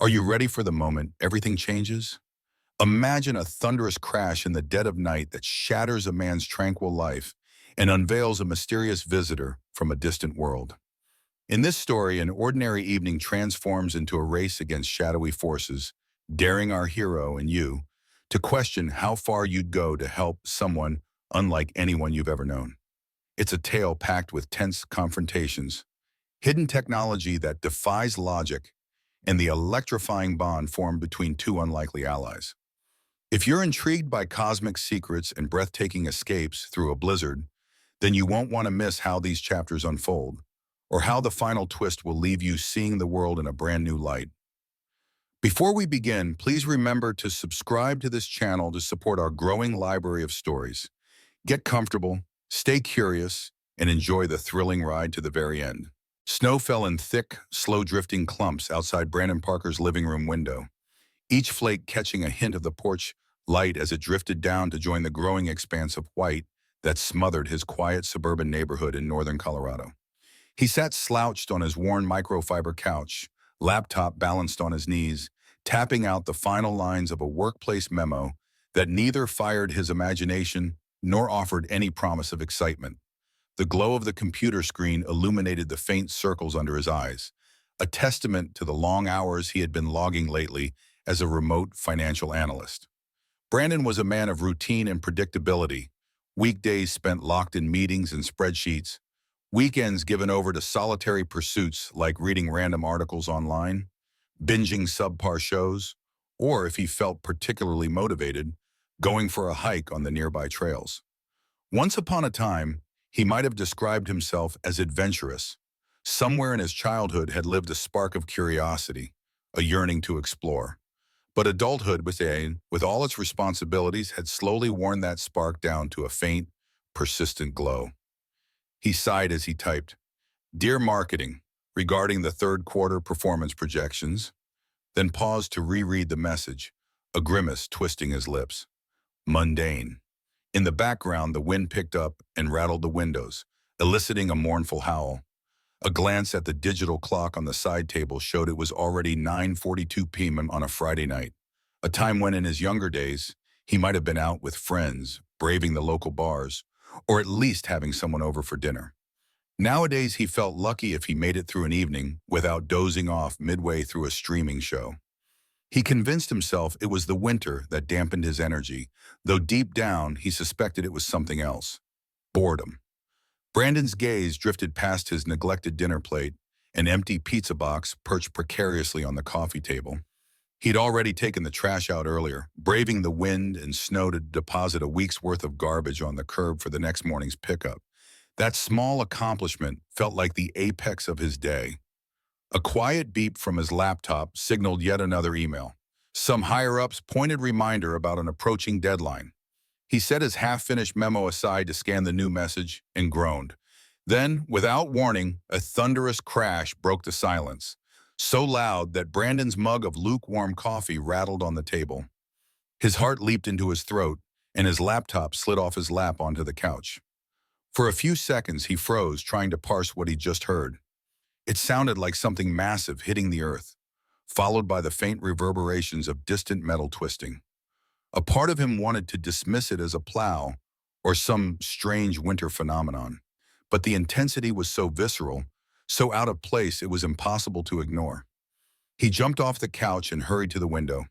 Are you ready for the moment everything changes? Imagine a thunderous crash in the dead of night that shatters a man's tranquil life and unveils a mysterious visitor from a distant world. In this story, an ordinary evening transforms into a race against shadowy forces, daring our hero and you to question how far you'd go to help someone unlike anyone you've ever known. It's a tale packed with tense confrontations, hidden technology that defies logic, and the electrifying bond formed between two unlikely allies. If you're intrigued by cosmic secrets and breathtaking escapes through a blizzard, then you won't want to miss how these chapters unfold, or how the final twist will leave you seeing the world in a brand new light. Before we begin, please remember to subscribe to this channel to support our growing library of stories. Get comfortable, stay curious, and enjoy the thrilling ride to the very end. Snow fell in thick, slow-drifting clumps outside Brandon Parker's living room window, each flake catching a hint of the porch light as it drifted down to join the growing expanse of white that smothered his quiet suburban neighborhood in northern Colorado. He sat slouched on his worn microfiber couch, laptop balanced on his knees, tapping out the final lines of a workplace memo that neither fired his imagination nor offered any promise of excitement. The glow of the computer screen illuminated the faint circles under his eyes, a testament to the long hours he had been logging lately as a remote financial analyst. Brandon was a man of routine and predictability, weekdays spent locked in meetings and spreadsheets, weekends given over to solitary pursuits like reading random articles online, binging subpar shows, or if he felt particularly motivated, going for a hike on the nearby trails. Once upon a time, he might have described himself as adventurous. Somewhere in his childhood had lived a spark of curiosity, a yearning to explore. But adulthood, with all its responsibilities, had slowly worn that spark down to a faint, persistent glow. He sighed as he typed, "Dear Marketing, regarding the third quarter performance projections," then paused to reread the message, a grimace twisting his lips. Mundane. In the background, the wind picked up and rattled the windows, eliciting a mournful howl. A glance at the digital clock on the side table showed it was already 9:42 p.m. on a Friday night, a time when in his younger days, he might have been out with friends, braving the local bars, or at least having someone over for dinner. Nowadays, he felt lucky if he made it through an evening without dozing off midway through a streaming show. He convinced himself it was the winter that dampened his energy, though deep down he suspected it was something else. Boredom. Brandon's gaze drifted past his neglected dinner plate, an empty pizza box perched precariously on the coffee table. He'd already taken the trash out earlier, braving the wind and snow to deposit a week's worth of garbage on the curb for the next morning's pickup. That small accomplishment felt like the apex of his day. A quiet beep from his laptop signaled yet another email, some higher-up's pointed reminder about an approaching deadline. He set his half-finished memo aside to scan the new message and groaned. Then, without warning, a thunderous crash broke the silence, so loud that Brandon's mug of lukewarm coffee rattled on the table. His heart leaped into his throat, and his laptop slid off his lap onto the couch. For a few seconds, he froze, trying to parse what he just heard. It sounded like something massive hitting the earth, followed by the faint reverberations of distant metal twisting. A part of him wanted to dismiss it as a plow or some strange winter phenomenon, but the intensity was so visceral, so out of place it was impossible to ignore. He jumped off the couch and hurried to the window.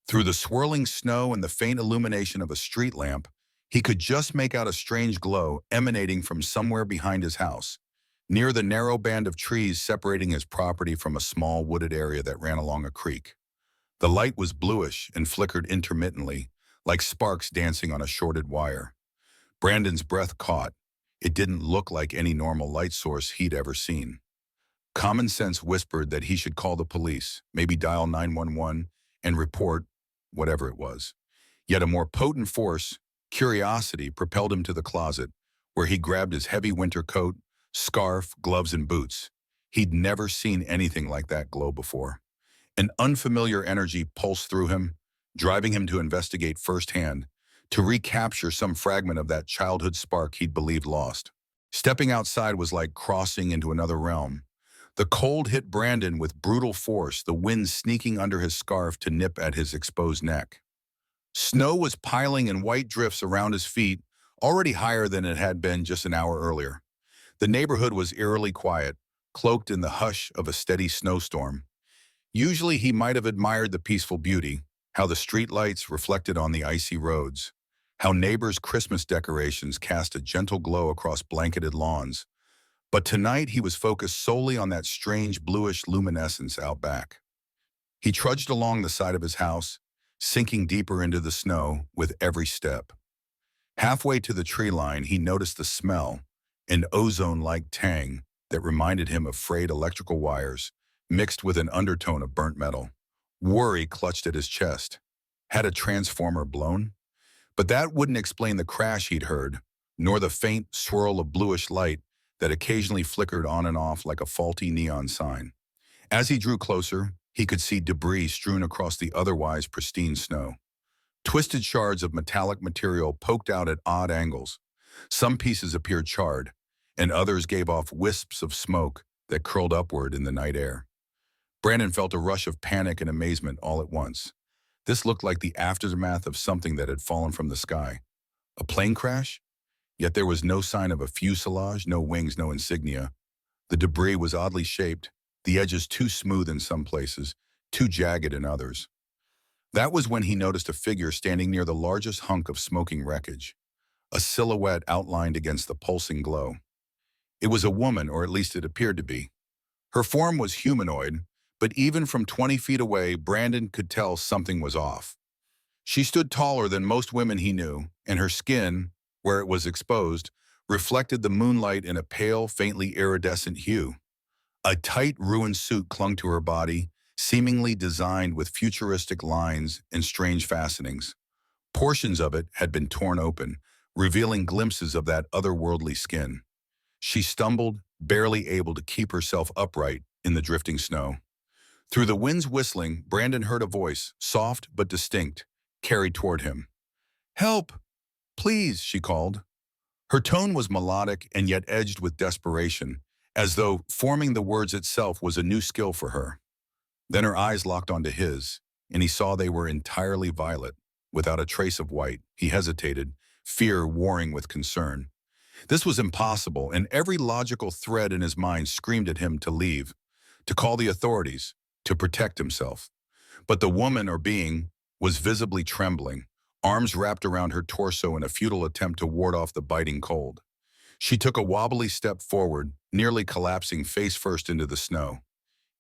Through the swirling snow and the faint illumination of a street lamp, he could just make out a strange glow emanating from somewhere behind his house, near the narrow band of trees separating his property from a small wooded area that ran along a creek. The light was bluish and flickered intermittently, like sparks dancing on a shorted wire. Brandon's breath caught. It didn't look like any normal light source he'd ever seen. Common sense whispered that he should call the police, maybe dial 911, and report whatever it was. Yet a more potent force, curiosity, propelled him to the closet, where he grabbed his heavy winter coat, scarf, gloves, and boots. He'd never seen anything like that glow before. An unfamiliar energy pulsed through him, driving him to investigate firsthand, to recapture some fragment of that childhood spark he'd believed lost. Stepping outside was like crossing into another realm. The cold hit Brandon with brutal force, the wind sneaking under his scarf to nip at his exposed neck. Snow was piling in white drifts around his feet, already higher than it had been just an hour earlier. The neighborhood was eerily quiet, cloaked in the hush of a steady snowstorm. Usually he might have admired the peaceful beauty, how the streetlights reflected on the icy roads, how neighbors' Christmas decorations cast a gentle glow across blanketed lawns. But tonight he was focused solely on that strange bluish luminescence out back. He trudged along the side of his house, sinking deeper into the snow with every step. Halfway to the tree line, he noticed the smell, an ozone-like tang that reminded him of frayed electrical wires, mixed with an undertone of burnt metal. Worry clutched at his chest. Had a transformer blown? But that wouldn't explain the crash he'd heard, nor the faint swirl of bluish light that occasionally flickered on and off like a faulty neon sign. As he drew closer, he could see debris strewn across the otherwise pristine snow. Twisted shards of metallic material poked out at odd angles. Some pieces appeared charred, and others gave off wisps of smoke that curled upward in the night air. Brandon felt a rush of panic and amazement all at once. This looked like the aftermath of something that had fallen from the sky. A plane crash? Yet there was no sign of a fuselage, no wings, no insignia. The debris was oddly shaped, the edges too smooth in some places, too jagged in others. That was when he noticed a figure standing near the largest hunk of smoking wreckage, a silhouette outlined against the pulsing glow. It was a woman, or at least it appeared to be. Her form was humanoid, but even from 20 feet away, Brandon could tell something was off. She stood taller than most women he knew, and her skin, where it was exposed, reflected the moonlight in a pale, faintly iridescent hue. A tight, ruined suit clung to her body, seemingly designed with futuristic lines and strange fastenings. Portions of it had been torn open, revealing glimpses of that otherworldly skin. She stumbled, barely able to keep herself upright in the drifting snow. Through the wind's whistling, Brandon heard a voice, soft but distinct, carried toward him. "Help! Please," she called. Her tone was melodic and yet edged with desperation, as though forming the words itself was a new skill for her. Then her eyes locked onto his, and he saw they were entirely violet, without a trace of white. He hesitated, fear warring with concern. This was impossible, and every logical thread in his mind screamed at him to leave, to call the authorities, to protect himself. But the woman or being was visibly trembling, arms wrapped around her torso in a futile attempt to ward off the biting cold. She took a wobbly step forward, nearly collapsing face first into the snow.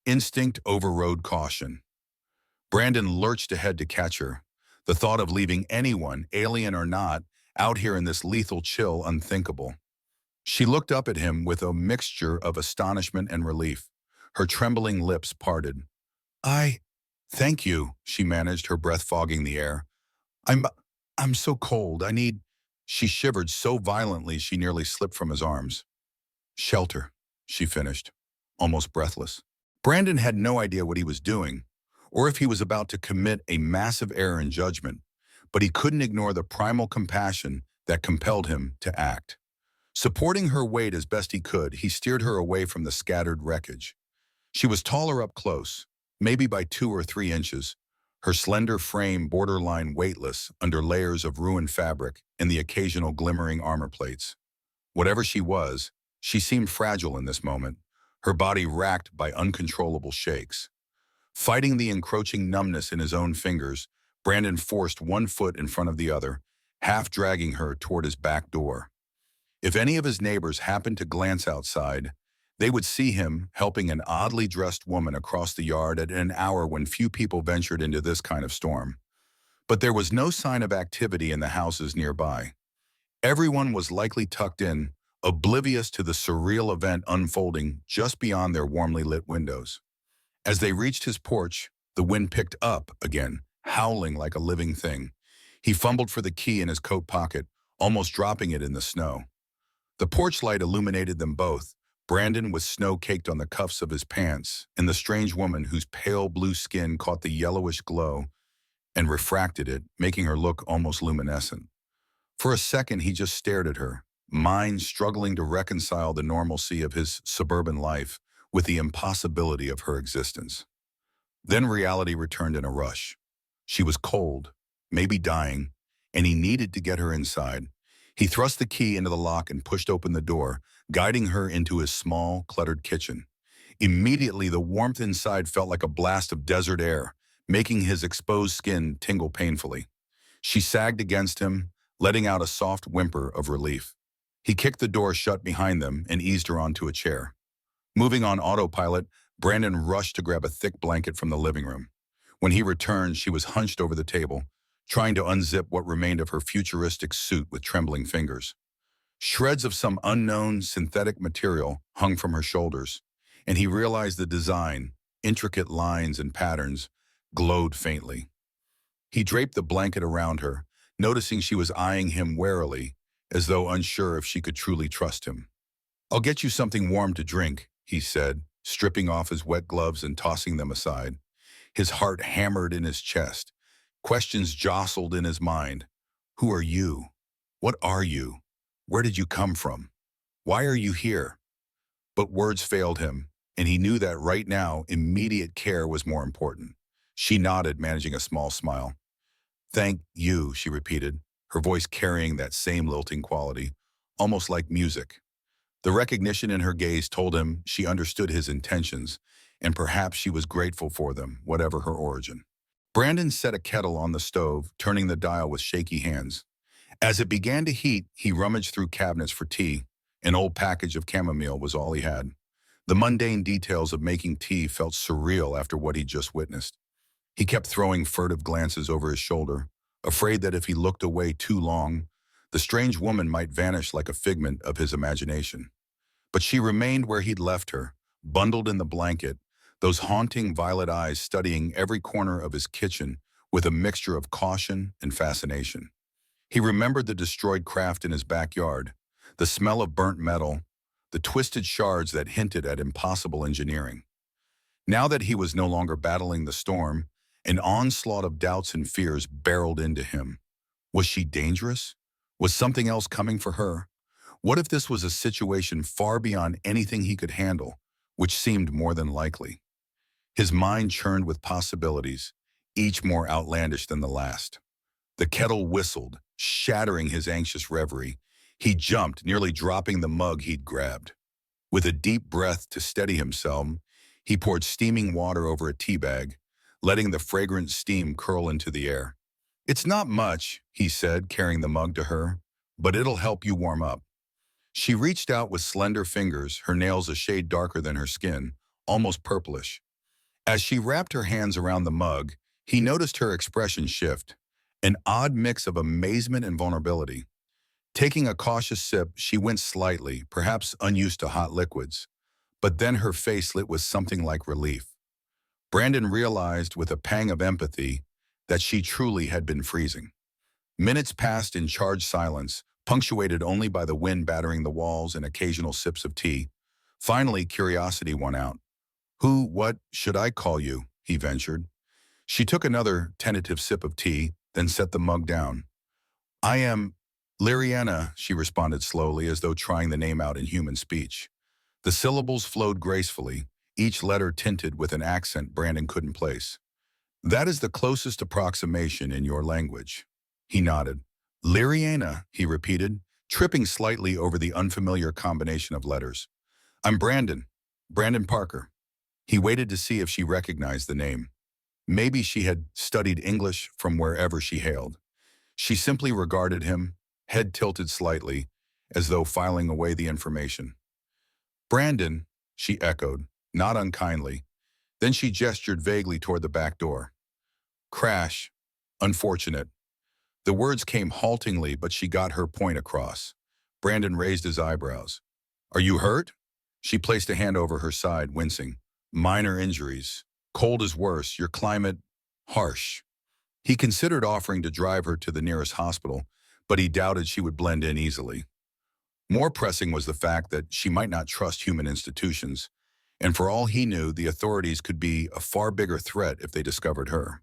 Instinct overrode caution. Brandon lurched ahead to catch her. The thought of leaving anyone, alien or not, out here in this lethal chill unthinkable. She looked up at him with a mixture of astonishment and relief. Her trembling lips parted. Thank you," she managed, her breath fogging the air. I'm so cold. She shivered so violently she nearly slipped from his arms. "Shelter," she finished, almost breathless. Brandon had no idea what he was doing, or if he was about to commit a massive error in judgment, but he couldn't ignore the primal compassion that compelled him to act. Supporting her weight as best he could, he steered her away from the scattered wreckage. She was taller up close, maybe by 2 or 3 inches, her slender frame borderline weightless under layers of ruined fabric and the occasional glimmering armor plates. Whatever she was, she seemed fragile in this moment, her body racked by uncontrollable shakes. Fighting the encroaching numbness in his own fingers, Brandon forced one foot in front of the other, half dragging her toward his back door. If any of his neighbors happened to glance outside, they would see him helping an oddly dressed woman across the yard at an hour when few people ventured into this kind of storm. But there was no sign of activity in the houses nearby. Everyone was likely tucked in, oblivious to the surreal event unfolding just beyond their warmly lit windows. As they reached his porch, the wind picked up again, howling like a living thing. He fumbled for the key in his coat pocket, almost dropping it in the snow. The porch light illuminated them both, Brandon with snow caked on the cuffs of his pants, and the strange woman whose pale blue skin caught the yellowish glow and refracted it, making her look almost luminescent. For a second, he just stared at her, mind struggling to reconcile the normalcy of his suburban life with the impossibility of her existence. Then reality returned in a rush. She was cold, maybe dying, and he needed to get her inside. He thrust the key into the lock and pushed open the door, guiding her into his small, cluttered kitchen. Immediately, the warmth inside felt like a blast of desert air, making his exposed skin tingle painfully. She sagged against him, letting out a soft whimper of relief. He kicked the door shut behind them and eased her onto a chair. Moving on autopilot, Brandon rushed to grab a thick blanket from the living room. When he returned, she was hunched over the table, trying to unzip what remained of her futuristic suit with trembling fingers. Shreds of some unknown synthetic material hung from her shoulders, and he realized the design, intricate lines and patterns, glowed faintly. He draped the blanket around her, noticing she was eyeing him warily, as though unsure if she could truly trust him. "I'll get you something warm to drink," he said, stripping off his wet gloves and tossing them aside. His heart hammered in his chest. Questions jostled in his mind. Who are you? What are you? Where did you come from? Why are you here? But words failed him, and he knew that right now, immediate care was more important. She nodded, managing a small smile. "Thank you," she repeated, her voice carrying that same lilting quality, almost like music. The recognition in her gaze told him she understood his intentions, and perhaps she was grateful for them, whatever her origin. Brandon set a kettle on the stove, turning the dial with shaky hands. As it began to heat, he rummaged through cabinets for tea. An old package of chamomile was all he had. The mundane details of making tea felt surreal after what he'd just witnessed. He kept throwing furtive glances over his shoulder, afraid that if he looked away too long, the strange woman might vanish like a figment of his imagination. But she remained where he'd left her, bundled in the blanket, those haunting violet eyes studying every corner of his kitchen with a mixture of caution and fascination. He remembered the destroyed craft in his backyard, the smell of burnt metal, the twisted shards that hinted at impossible engineering. Now that he was no longer battling the storm, an onslaught of doubts and fears barreled into him. Was she dangerous? Was something else coming for her? What if this was a situation far beyond anything he could handle, which seemed more than likely? His mind churned with possibilities, each more outlandish than the last. The kettle whistled, shattering his anxious reverie. He jumped, nearly dropping the mug he'd grabbed. With a deep breath to steady himself, he poured steaming water over a tea bag, letting the fragrant steam curl into the air. "It's not much," he said, carrying the mug to her, "but it'll help you warm up." She reached out with slender fingers, her nails a shade darker than her skin, almost purplish. As she wrapped her hands around the mug, he noticed her expression shift, an odd mix of amazement and vulnerability. Taking a cautious sip, she winced slightly, perhaps unused to hot liquids. But then her face lit with something like relief. Brandon realized with a pang of empathy that she truly had been freezing. Minutes passed in charged silence, punctuated only by the wind battering the walls and occasional sips of tea. Finally, curiosity won out. What should I call you?" he ventured. She took another tentative sip of tea, then set the mug down. "I am Lyriana," she responded slowly, as though trying the name out in human speech. The syllables flowed gracefully, each letter tinted with an accent Brandon couldn't place. "That is the closest approximation in your language." He nodded. "Lyriana," he repeated, tripping slightly over the unfamiliar combination of letters. "I'm Brandon. Brandon Parker." He waited to see if she recognized the name. Maybe she had studied English from wherever she hailed. She simply regarded him, head tilted slightly, as though filing away the information. "Brandon," she echoed, not unkindly. Then she gestured vaguely toward the back door. "Crash. Unfortunate." The words came haltingly, but she got her point across. Brandon raised his eyebrows. "Are you hurt?" She placed a hand over her side, wincing. "Minor injuries. Cold is worse. Your climate, harsh." He considered offering to drive her to the nearest hospital, but he doubted she would blend in easily. More pressing was the fact that she might not trust human institutions, and for all he knew, the authorities could be a far bigger threat if they discovered her.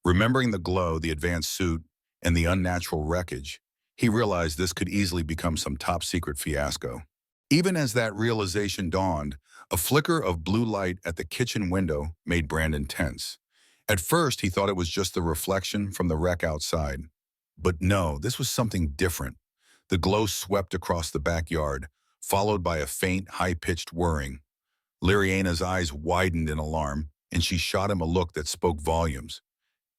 Remembering the glow, the advanced suit, and the unnatural wreckage, he realized this could easily become some top-secret fiasco. Even as that realization dawned, A flicker of blue light at the kitchen window made Brandon tense. At first, he thought it was just the reflection from the wreck outside. But no, this was something different. The glow swept across the backyard, followed by a faint, high-pitched whirring. Liriana's eyes widened in alarm, and she shot him a look that spoke volumes.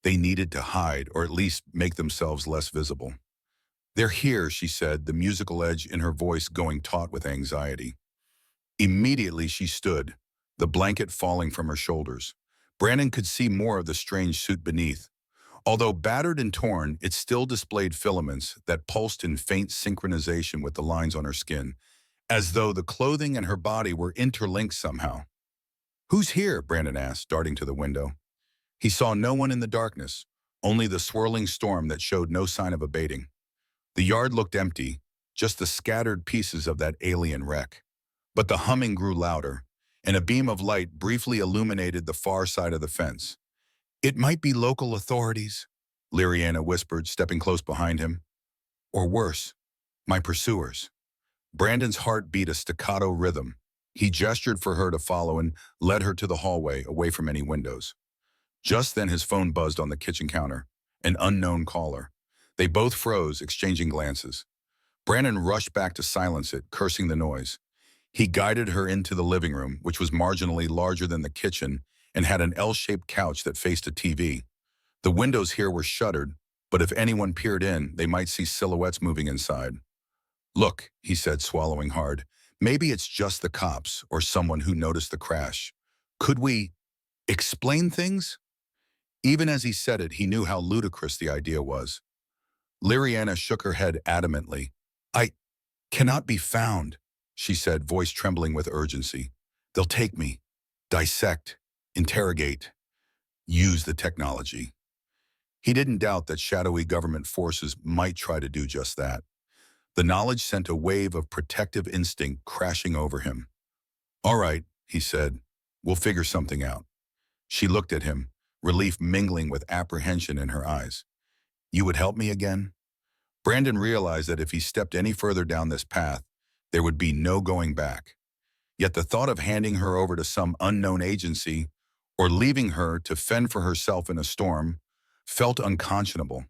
They needed to hide, or at least make themselves less visible. "They're here," she said, the musical edge in her voice going taut with anxiety. Immediately she stood, the blanket falling from her shoulders. Brandon could see more of the strange suit beneath. Although battered and torn, it still displayed filaments that pulsed in faint synchronization with the lines on her skin, as though the clothing and her body were interlinked somehow. "Who's here?" Brandon asked, darting to the window. He saw no one in the darkness, only the swirling storm that showed no sign of abating. The yard looked empty, just the scattered pieces of that alien wreck. But the humming grew louder, and a beam of light briefly illuminated the far side of the fence. "It might be local authorities," Liriana whispered, stepping close behind him. "Or worse, my pursuers." Brandon's heart beat a staccato rhythm. He gestured for her to follow and led her to the hallway, away from any windows. Just then his phone buzzed on the kitchen counter, an unknown caller. They both froze, exchanging glances. Brandon rushed back to silence it, cursing the noise. He guided her into the living room, which was marginally larger than the kitchen and had an L-shaped couch that faced a TV. The windows here were shuttered, but if anyone peered in, they might see silhouettes moving inside. "Look," he said, swallowing hard, "maybe it's just the cops or someone who noticed the crash. Could we explain things?" Even as he said it, he knew how ludicrous the idea was. Liriana shook her head adamantly. "I cannot be found," she said, voice trembling with urgency. "They'll take me, dissect, interrogate, use the technology." He didn't doubt that shadowy government forces might try to do just that. The knowledge sent a wave of protective instinct crashing over him. "All right," he said, "we'll figure something out." She looked at him, relief mingling with apprehension in her eyes. "You would help me again?" Brandon realized that if he stepped any further down this path, there would be no going back. Yet the thought of handing her over to some unknown agency or leaving her to fend for herself in a storm felt unconscionable.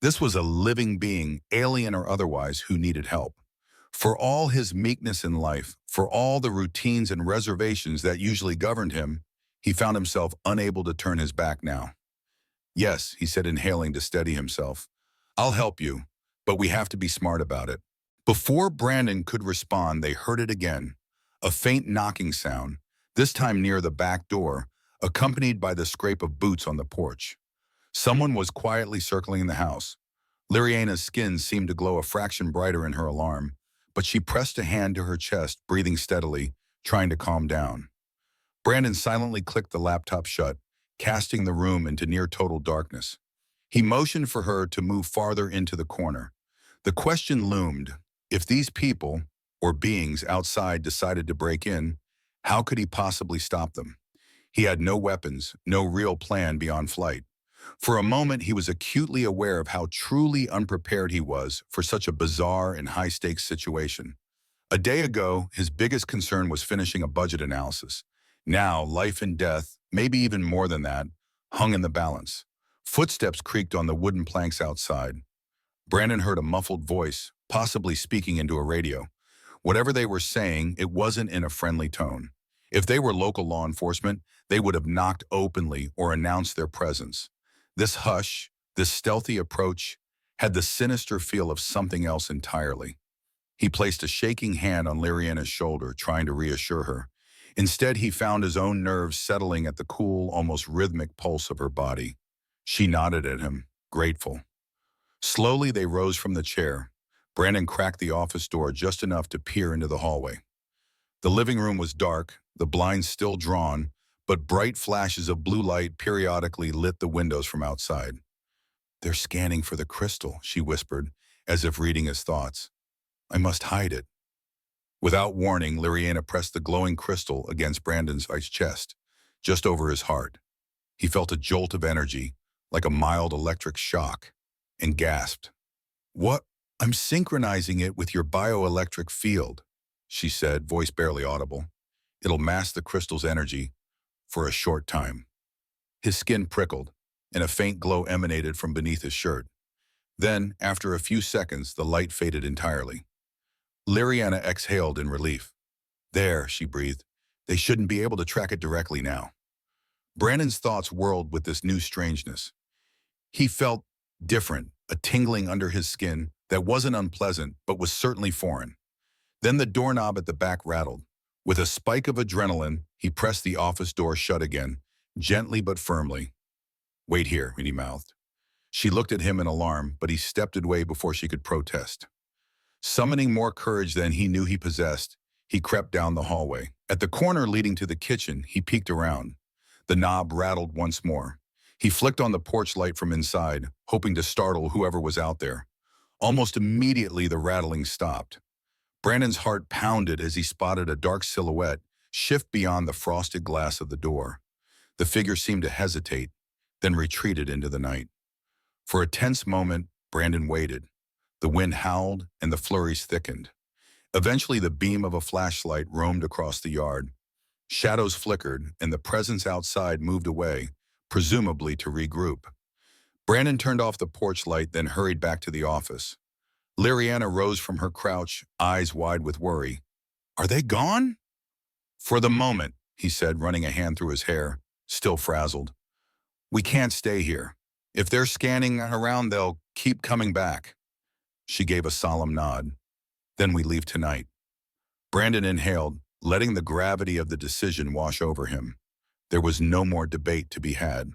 This was a living being, alien or otherwise, who needed help. For all his meekness in life, for all the routines and reservations that usually governed him, he found himself unable to turn his back now. "Yes," he said, inhaling to steady himself. "I'll help you, but we have to be smart about it." Before Brandon could respond, they heard it again, a faint knocking sound, this time near the back door, accompanied by the scrape of boots on the porch. Someone was quietly circling the house. Liriana's skin seemed to glow a fraction brighter in her alarm, but she pressed a hand to her chest, breathing steadily, trying to calm down. Brandon silently clicked the laptop shut, casting the room into near-total darkness. He motioned for her to move farther into the corner. The question loomed: if these people, or beings outside, decided to break in, how could he possibly stop them? He had no weapons, no real plan beyond flight. For a moment, he was acutely aware of how truly unprepared he was for such a bizarre and high-stakes situation. A day ago, his biggest concern was finishing a budget analysis. Now, life and death, maybe even more than that, hung in the balance. Footsteps creaked on the wooden planks outside. Brandon heard a muffled voice, possibly speaking into a radio. Whatever they were saying, it wasn't in a friendly tone. If they were local law enforcement, they would have knocked openly or announced their presence. This hush, this stealthy approach, had the sinister feel of something else entirely. He placed a shaking hand on Liriana's shoulder, trying to reassure her. Instead, he found his own nerves settling at the cool, almost rhythmic pulse of her body. She nodded at him, grateful. Slowly, they rose from the chair. Brandon cracked the office door just enough to peer into the hallway. The living room was dark, the blinds still drawn, but bright flashes of blue light periodically lit the windows from outside. "They're scanning for the crystal," she whispered, as if reading his thoughts. "I must hide it." Without warning, Liriana pressed the glowing crystal against Brandon's ice chest, just over his heart. He felt a jolt of energy, like a mild electric shock, and gasped. "What? I'm synchronizing it with your bioelectric field," she said, voice barely audible. It'll mask the crystal's energy for a short time. His skin prickled, and a faint glow emanated from beneath his shirt. Then, after a few seconds, the light faded entirely. Liriana exhaled in relief. There, she breathed. They shouldn't be able to track it directly now. Brandon's thoughts whirled with this new strangeness. He felt different, a tingling under his skin that wasn't unpleasant but was certainly foreign. Then the doorknob at the back rattled. With a spike of adrenaline, he pressed the office door shut again, gently but firmly. "Wait here," he mouthed. She looked at him in alarm, but he stepped away before she could protest. Summoning more courage than he knew he possessed, he crept down the hallway. At the corner leading to the kitchen, he peeked around. The knob rattled once more. He flicked on the porch light from inside, hoping to startle whoever was out there. Almost immediately, the rattling stopped. Brandon's heart pounded as he spotted a dark silhouette shift beyond the frosted glass of the door. The figure seemed to hesitate, then retreated into the night. For a tense moment, Brandon waited. The wind howled and the flurries thickened. Eventually, the beam of a flashlight roamed across the yard. Shadows flickered, and the presence outside moved away, presumably to regroup. Brandon turned off the porch light, then hurried back to the office. Liriana rose from her crouch, eyes wide with worry. "Are they gone?" "For the moment," he said, running a hand through his hair, still frazzled. "We can't stay here. If they're scanning around, they'll keep coming back." She gave a solemn nod. "Then we leave tonight." Brandon inhaled, letting the gravity of the decision wash over him. There was no more debate to be had.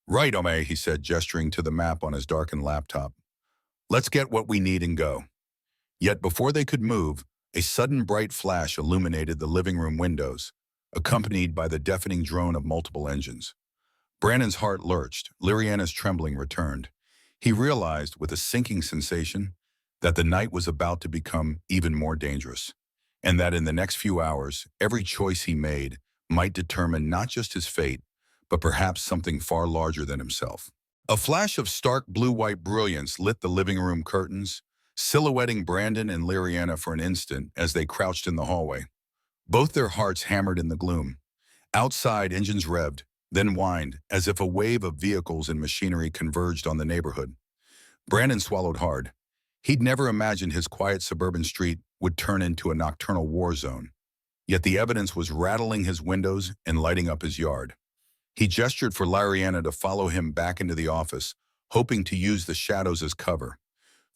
"Right, Ome," he said, gesturing to the map on his darkened laptop. "Let's get what we need and go." Yet before they could move, a sudden bright flash illuminated the living room windows, accompanied by the deafening drone of multiple engines. Brandon's heart lurched. Liriana's trembling returned. He realized, with a sinking sensation, that the night was about to become even more dangerous, and that in the next few hours, every choice he made might determine not just his fate, but perhaps something far larger than himself. A flash of stark blue-white brilliance lit the living room curtains, silhouetting Brandon and Liriana for an instant as they crouched in the hallway. Both their hearts hammered in the gloom. Outside, engines revved, then whined, as if a wave of vehicles and machinery converged on the neighborhood. Brandon swallowed hard. He'd never imagined his quiet suburban street would turn into a nocturnal war zone. Yet the evidence was rattling his windows and lighting up his yard. He gestured for Liriana to follow him back into the office, hoping to use the shadows as cover.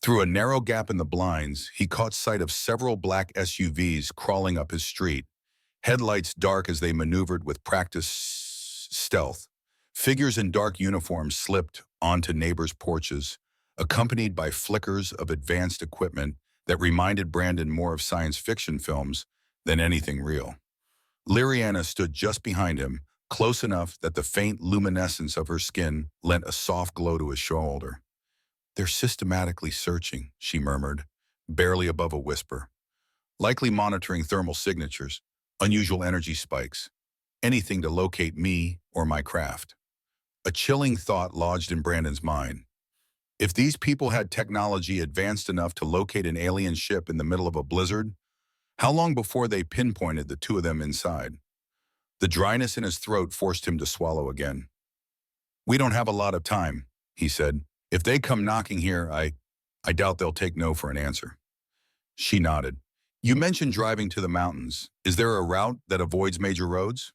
Through a narrow gap in the blinds, he caught sight of several black SUVs crawling up his street, headlights dark as they maneuvered with practiced stealth. Figures in dark uniforms slipped onto neighbors' porches, accompanied by flickers of advanced equipment that reminded Brandon more of science fiction films than anything real. Liriana stood just behind him, close enough that the faint luminescence of her skin lent a soft glow to his shoulder. "They're systematically searching," she murmured, barely above a whisper. "Likely monitoring thermal signatures, unusual energy spikes, anything to locate me or my craft." A chilling thought lodged in Brandon's mind. If these people had technology advanced enough to locate an alien ship in the middle of a blizzard, how long before they pinpointed the two of them inside? The dryness in his throat forced him to swallow again. "We don't have a lot of time," he said. "If they come knocking here, I doubt they'll take no for an answer." She nodded. "You mentioned driving to the mountains. Is there a route that avoids major roads?"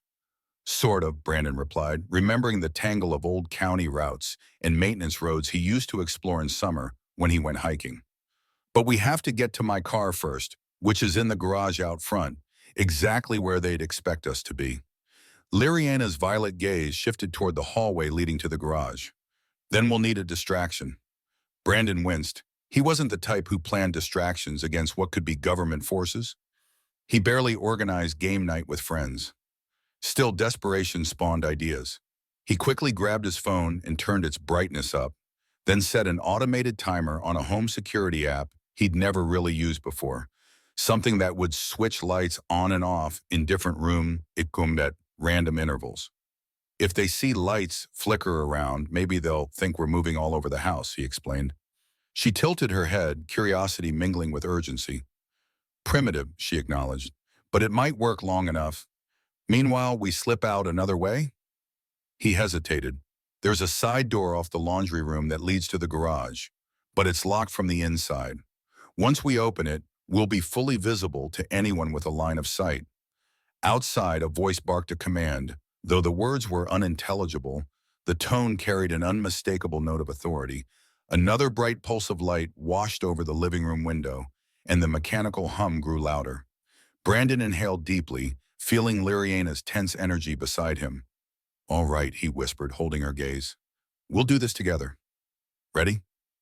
"Sort of," Brandon replied, remembering the tangle of old county routes and maintenance roads he used to explore in summer when he went hiking. "But we have to get to my car first, which is in the garage out front, exactly where they'd expect us to be." Liriana's violet gaze shifted toward the hallway leading to the garage. "Then we'll need a distraction." Brandon winced. He wasn't the type who planned distractions against what could be government forces. He barely organized game night with friends. Still, desperation spawned ideas. He quickly grabbed his phone and turned its brightness up, then set an automated timer on a home security app he'd never really used before, something that would switch lights on and off in different rooms at random intervals. "If they see lights flicker around, maybe they'll think we're moving all over the house," he explained. She tilted her head, curiosity mingling with urgency. "Primitive," she acknowledged, but it might work long enough. Meanwhile, we slip out another way? He hesitated. There's a side door off the laundry room that leads to the garage, but it's locked from the inside. Once we open it, we'll be fully visible to anyone with a line of sight. Outside, a voice barked a command. Though the words were unintelligible, the tone carried an unmistakable note of authority. Another bright pulse of light washed over the living room window, and the mechanical hum grew louder. Brandon inhaled deeply, feeling Liriana's tense energy beside him. "All right," he whispered, holding her gaze. "We'll do this together. Ready?"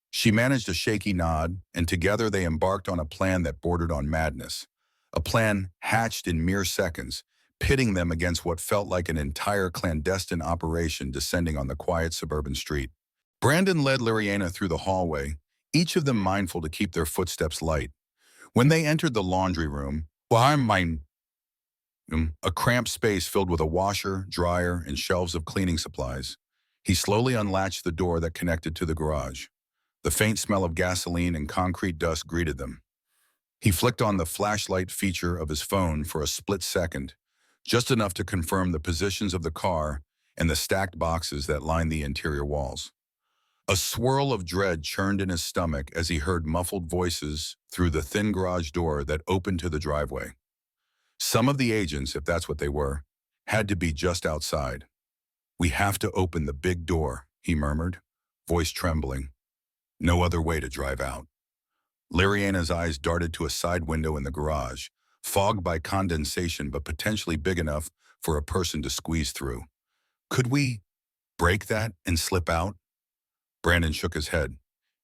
She managed a shaky nod, and together they embarked on a plan that bordered on madness. A plan hatched in mere seconds, pitting them against what felt like an entire clandestine operation descending on the quiet suburban street. Brandon led Liriana through the hallway, each of them mindful to keep their footsteps light. When they entered the laundry room, a cramped space filled with a washer, dryer, and shelves of cleaning supplies, he slowly unlatched the door that connected to the garage. The faint smell of gasoline and concrete dust greeted them. He flicked on the flashlight feature of his phone for a split second, just enough to confirm the positions of the car and the stacked boxes that lined the interior walls. A swirl of dread churned in his stomach as he heard muffled voices through the thin garage door that opened to the driveway. Some of the agents, if that's what they were, had to be just outside. "We have to open the big door," he murmured, voice trembling. "No other way to drive out." Liriana's eyes darted to a side window in the garage, fogged by condensation but potentially big enough for a person to squeeze through. "Could we break that and slip out?" Brandon shook his head.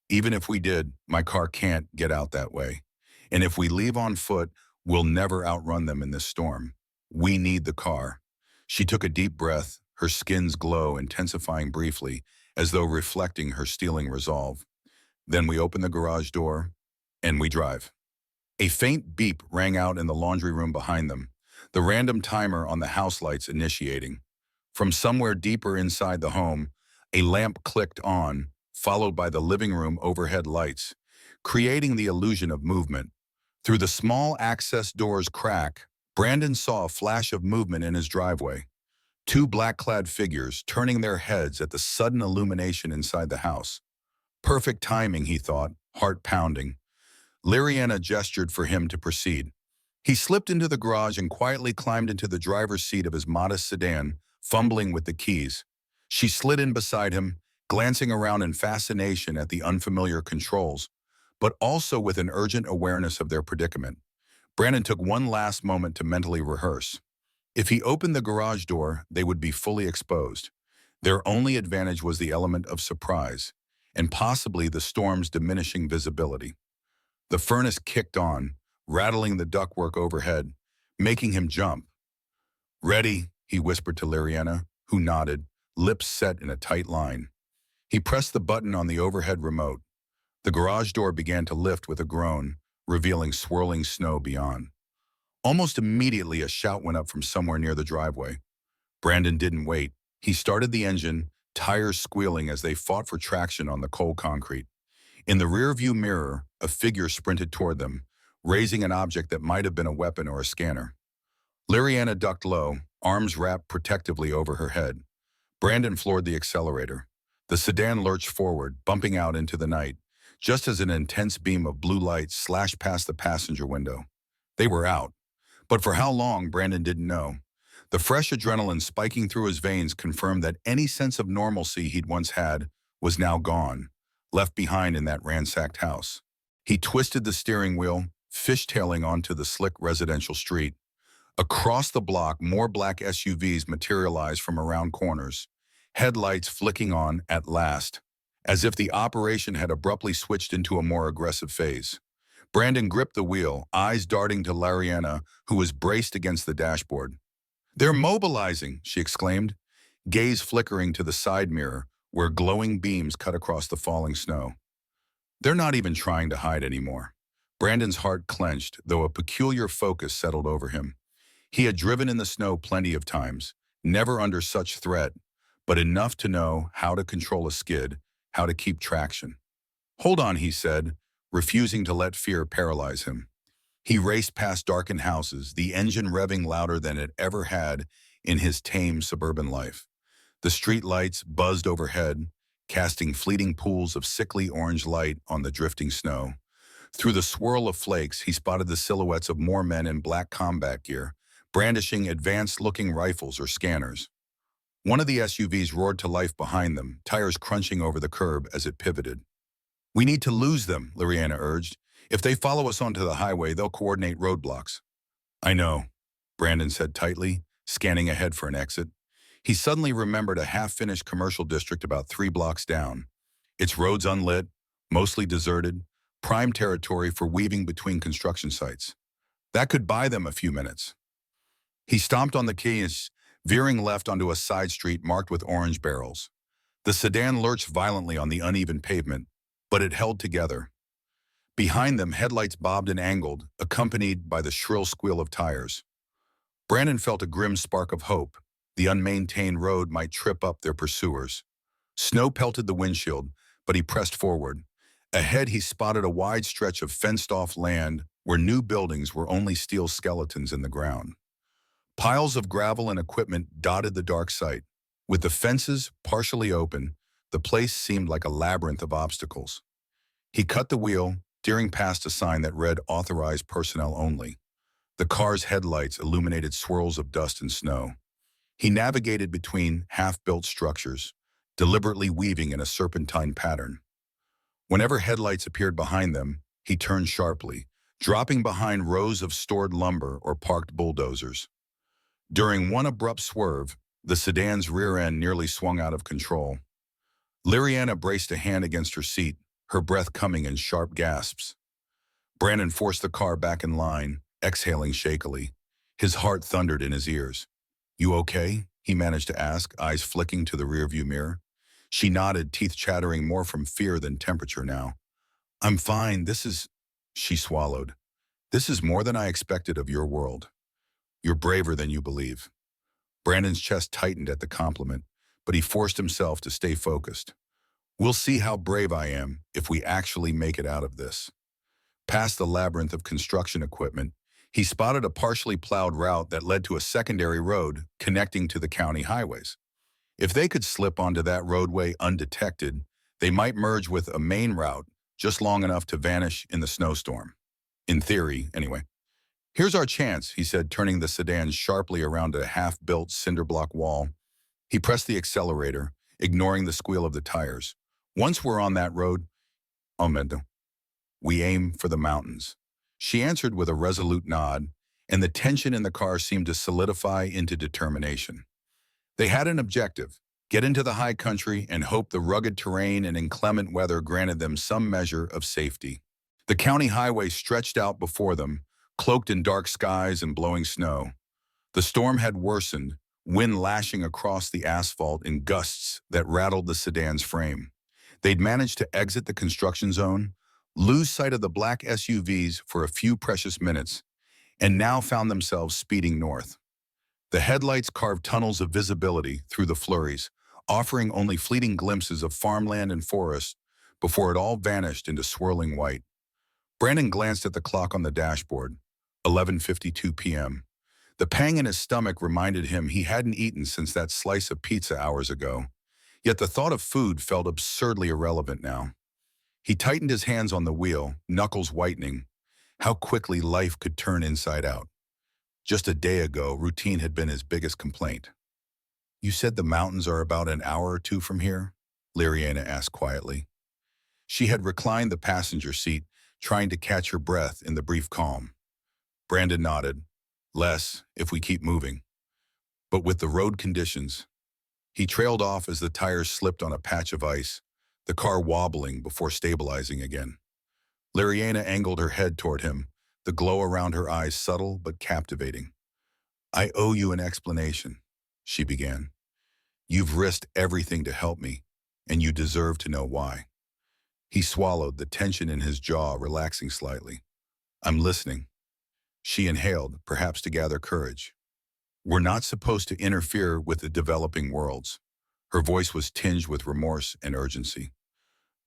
"Even if we did, my car can't get out that way. And if we leave on foot, we'll never outrun them in this storm. We need the car." She took a deep breath, her skin's glow intensifying briefly, as though reflecting her steeling resolve. Then we open the garage door, and we drive. A faint beep rang out in the laundry room behind them, the random timer on the house lights initiating. From somewhere deeper inside the home, a lamp clicked on, followed by the living room overhead lights, creating the illusion of movement. Through the small access door's crack, Brandon saw a flash of movement in his driveway. Two black-clad figures turning their heads at the sudden illumination inside the house. Perfect timing, he thought, heart pounding. Liriana gestured for him to proceed. He slipped into the garage and quietly climbed into the driver's seat of his modest sedan, fumbling with the keys. She slid in beside him, glancing around in fascination at the unfamiliar controls, but also with an urgent awareness of their predicament. Brandon took one last moment to mentally rehearse. If he opened the garage door, they would be fully exposed. Their only advantage was the element of surprise, and possibly the storm's diminishing visibility. The furnace kicked on, rattling the ductwork overhead, making him jump. "Ready," he whispered to Liriana, who nodded, lips set in a tight line. He pressed the button on the overhead remote. The garage door began to lift with a groan, revealing swirling snow beyond. Almost immediately, a shout went up from somewhere near the driveway. Brandon didn't wait. He started the engine, tires squealing as they fought for traction on the cold concrete. In the rearview mirror, a figure sprinted toward them, raising an object that might have been a weapon or a scanner. Liriana ducked low, arms wrapped protectively over her head. Brandon floored the accelerator. The sedan lurched forward, bumping out into the night, just as an intense beam of blue light slashed past the passenger window. They were out. But for how long, Brandon didn't know. The fresh adrenaline spiking through his veins confirmed that any sense of normalcy he'd once had was now gone, left behind in that ransacked house. He twisted the steering wheel, fishtailing onto the slick residential street. Across the block, more black SUVs materialized from around corners, headlights flicking on at last, as if the operation had abruptly switched into a more aggressive phase. Brandon gripped the wheel, eyes darting to Liriana, who was braced against the dashboard. "They're mobilizing," she exclaimed, gaze flickering to the side mirror, where glowing beams cut across the falling snow. "They're not even trying to hide anymore." Brandon's heart clenched, though a peculiar focus settled over him. He had driven in the snow plenty of times, never under such threat, but enough to know how to control a skid, how to keep traction. "Hold on," he said, refusing to let fear paralyze him. He raced past darkened houses, the engine revving louder than it ever had in his tame suburban life. The street lights buzzed overhead, casting fleeting pools of sickly orange light on the drifting snow. Through the swirl of flakes, he spotted the silhouettes of more men in black combat gear, brandishing advanced-looking rifles or scanners. One of the SUVs roared to life behind them, tires crunching over the curb as it pivoted. "We need to lose them," Liriana urged. "If they follow us onto the highway, they'll coordinate roadblocks." "I know," Brandon said tightly, scanning ahead for an exit. He suddenly remembered a half-finished commercial district about 3 blocks down. Its roads unlit, mostly deserted, prime territory for weaving between construction sites. That could buy them a few minutes. He stomped on the keys, veering left onto a side street marked with orange barrels. The sedan lurched violently on the uneven pavement, but it held together. Behind them, headlights bobbed and angled, accompanied by the shrill squeal of tires. Brandon felt a grim spark of hope. The unmaintained road might trip up their pursuers. Snow pelted the windshield, but he pressed forward. Ahead, he spotted a wide stretch of fenced-off land where new buildings were only steel skeletons in the ground. Piles of gravel and equipment dotted the dark site. With the fences partially open, the place seemed like a labyrinth of obstacles. He cut the wheel, steering past a sign that read "Authorized Personnel Only." The car's headlights illuminated swirls of dust and snow. He navigated between half-built structures, deliberately weaving in a serpentine pattern. Whenever headlights appeared behind them, he turned sharply, dropping behind rows of stored lumber or parked bulldozers. During one abrupt swerve, the sedan's rear end nearly swung out of control. Liriana braced a hand against her seat, her breath coming in sharp gasps. Brandon forced the car back in line, exhaling shakily. His heart thundered in his ears. "You okay?" he managed to ask, eyes flicking to the rearview mirror. She nodded, teeth chattering more from fear than temperature now. "I'm fine. She swallowed. "This is more than I expected of your world. You're braver than you believe." Brandon's chest tightened at the compliment, but he forced himself to stay focused. "We'll see how brave I am if we actually make it out of this." Past the labyrinth of construction equipment, he spotted a partially plowed route that led to a secondary road connecting to the county highways. If they could slip onto that roadway undetected, they might merge with a main route just long enough to vanish in the snowstorm. In theory, anyway. "Here's our chance," he said, turning the sedan sharply around a half-built cinder block wall. He pressed the accelerator, ignoring the squeal of the tires. "Once we're on that road, we aim for the mountains." She answered with a resolute nod, and the tension in the car seemed to solidify into determination. They had an objective: get into the high country and hope the rugged terrain and inclement weather granted them some measure of safety. The county highway stretched out before them, cloaked in dark skies and blowing snow. The storm had worsened, wind lashing across the asphalt in gusts that rattled the sedan's frame. They'd managed to exit the construction zone, lose sight of the black SUVs for a few precious minutes, and now found themselves speeding north. The headlights carved tunnels of visibility through the flurries, offering only fleeting glimpses of farmland and forest before it all vanished into swirling white. Brandon glanced at the clock on the dashboard, 11:52 p.m. The pang in his stomach reminded him he hadn't eaten since that slice of pizza hours ago. Yet the thought of food felt absurdly irrelevant now. He tightened his hands on the wheel, knuckles whitening. How quickly life could turn inside out. Just a day ago, routine had been his biggest complaint. "You said the mountains are about an hour or two from here?" Liriana asked quietly. She had reclined the passenger seat, trying to catch her breath in the brief calm. Brandon nodded. "Less, if we keep moving. But with the road conditions..." He trailed off as the tires slipped on a patch of ice, the car wobbling before stabilizing again. Liriana angled her head toward him, the glow around her eyes subtle but captivating. "I owe you an explanation," she began. "You've risked everything to help me, and you deserve to know why." He swallowed, the tension in his jaw relaxing slightly. "I'm listening." She inhaled, perhaps to gather courage. "We're not supposed to interfere with the developing worlds." Her voice was tinged with remorse and urgency.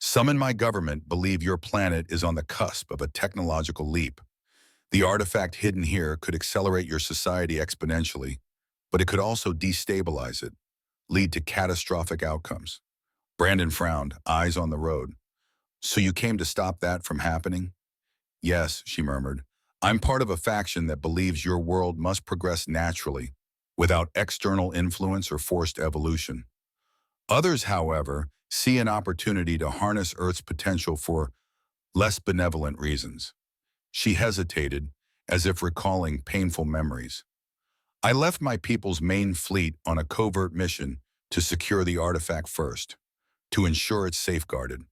"Some in my government believe your planet is on the cusp of a technological leap. The artifact hidden here could accelerate your society exponentially, but it could also destabilize it, lead to catastrophic outcomes. Brandon frowned, eyes on the road. So you came to stop that from happening? Yes, she murmured. I'm part of a faction that believes your world must progress naturally, without external influence or forced evolution. Others, however, see an opportunity to harness Earth's potential for less benevolent reasons. She hesitated, as if recalling painful memories. I left my people's main fleet on a covert mission to secure the artifact first, to ensure it's safeguarded.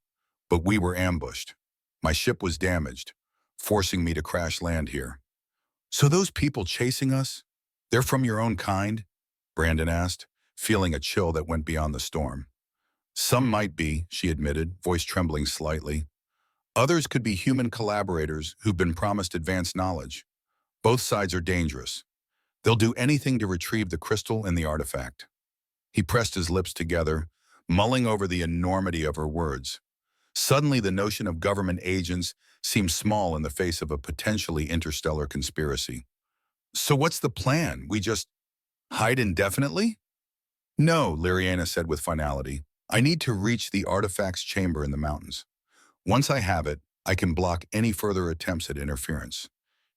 But we were ambushed. My ship was damaged, forcing me to crash land here. So those people chasing us, they're from your own kind? Brandon asked, feeling a chill that went beyond the storm. Some might be, she admitted, voice trembling slightly. Others could be human collaborators who've been promised advanced knowledge. Both sides are dangerous. They'll do anything to retrieve the crystal and the artifact. He pressed his lips together, mulling over the enormity of her words. Suddenly, the notion of government agents seemed small in the face of a potentially interstellar conspiracy. So what's the plan? We just hide indefinitely? No, Lyriana said with finality. I need to reach the artifact's chamber in the mountains. Once I have it, I can block any further attempts at interference.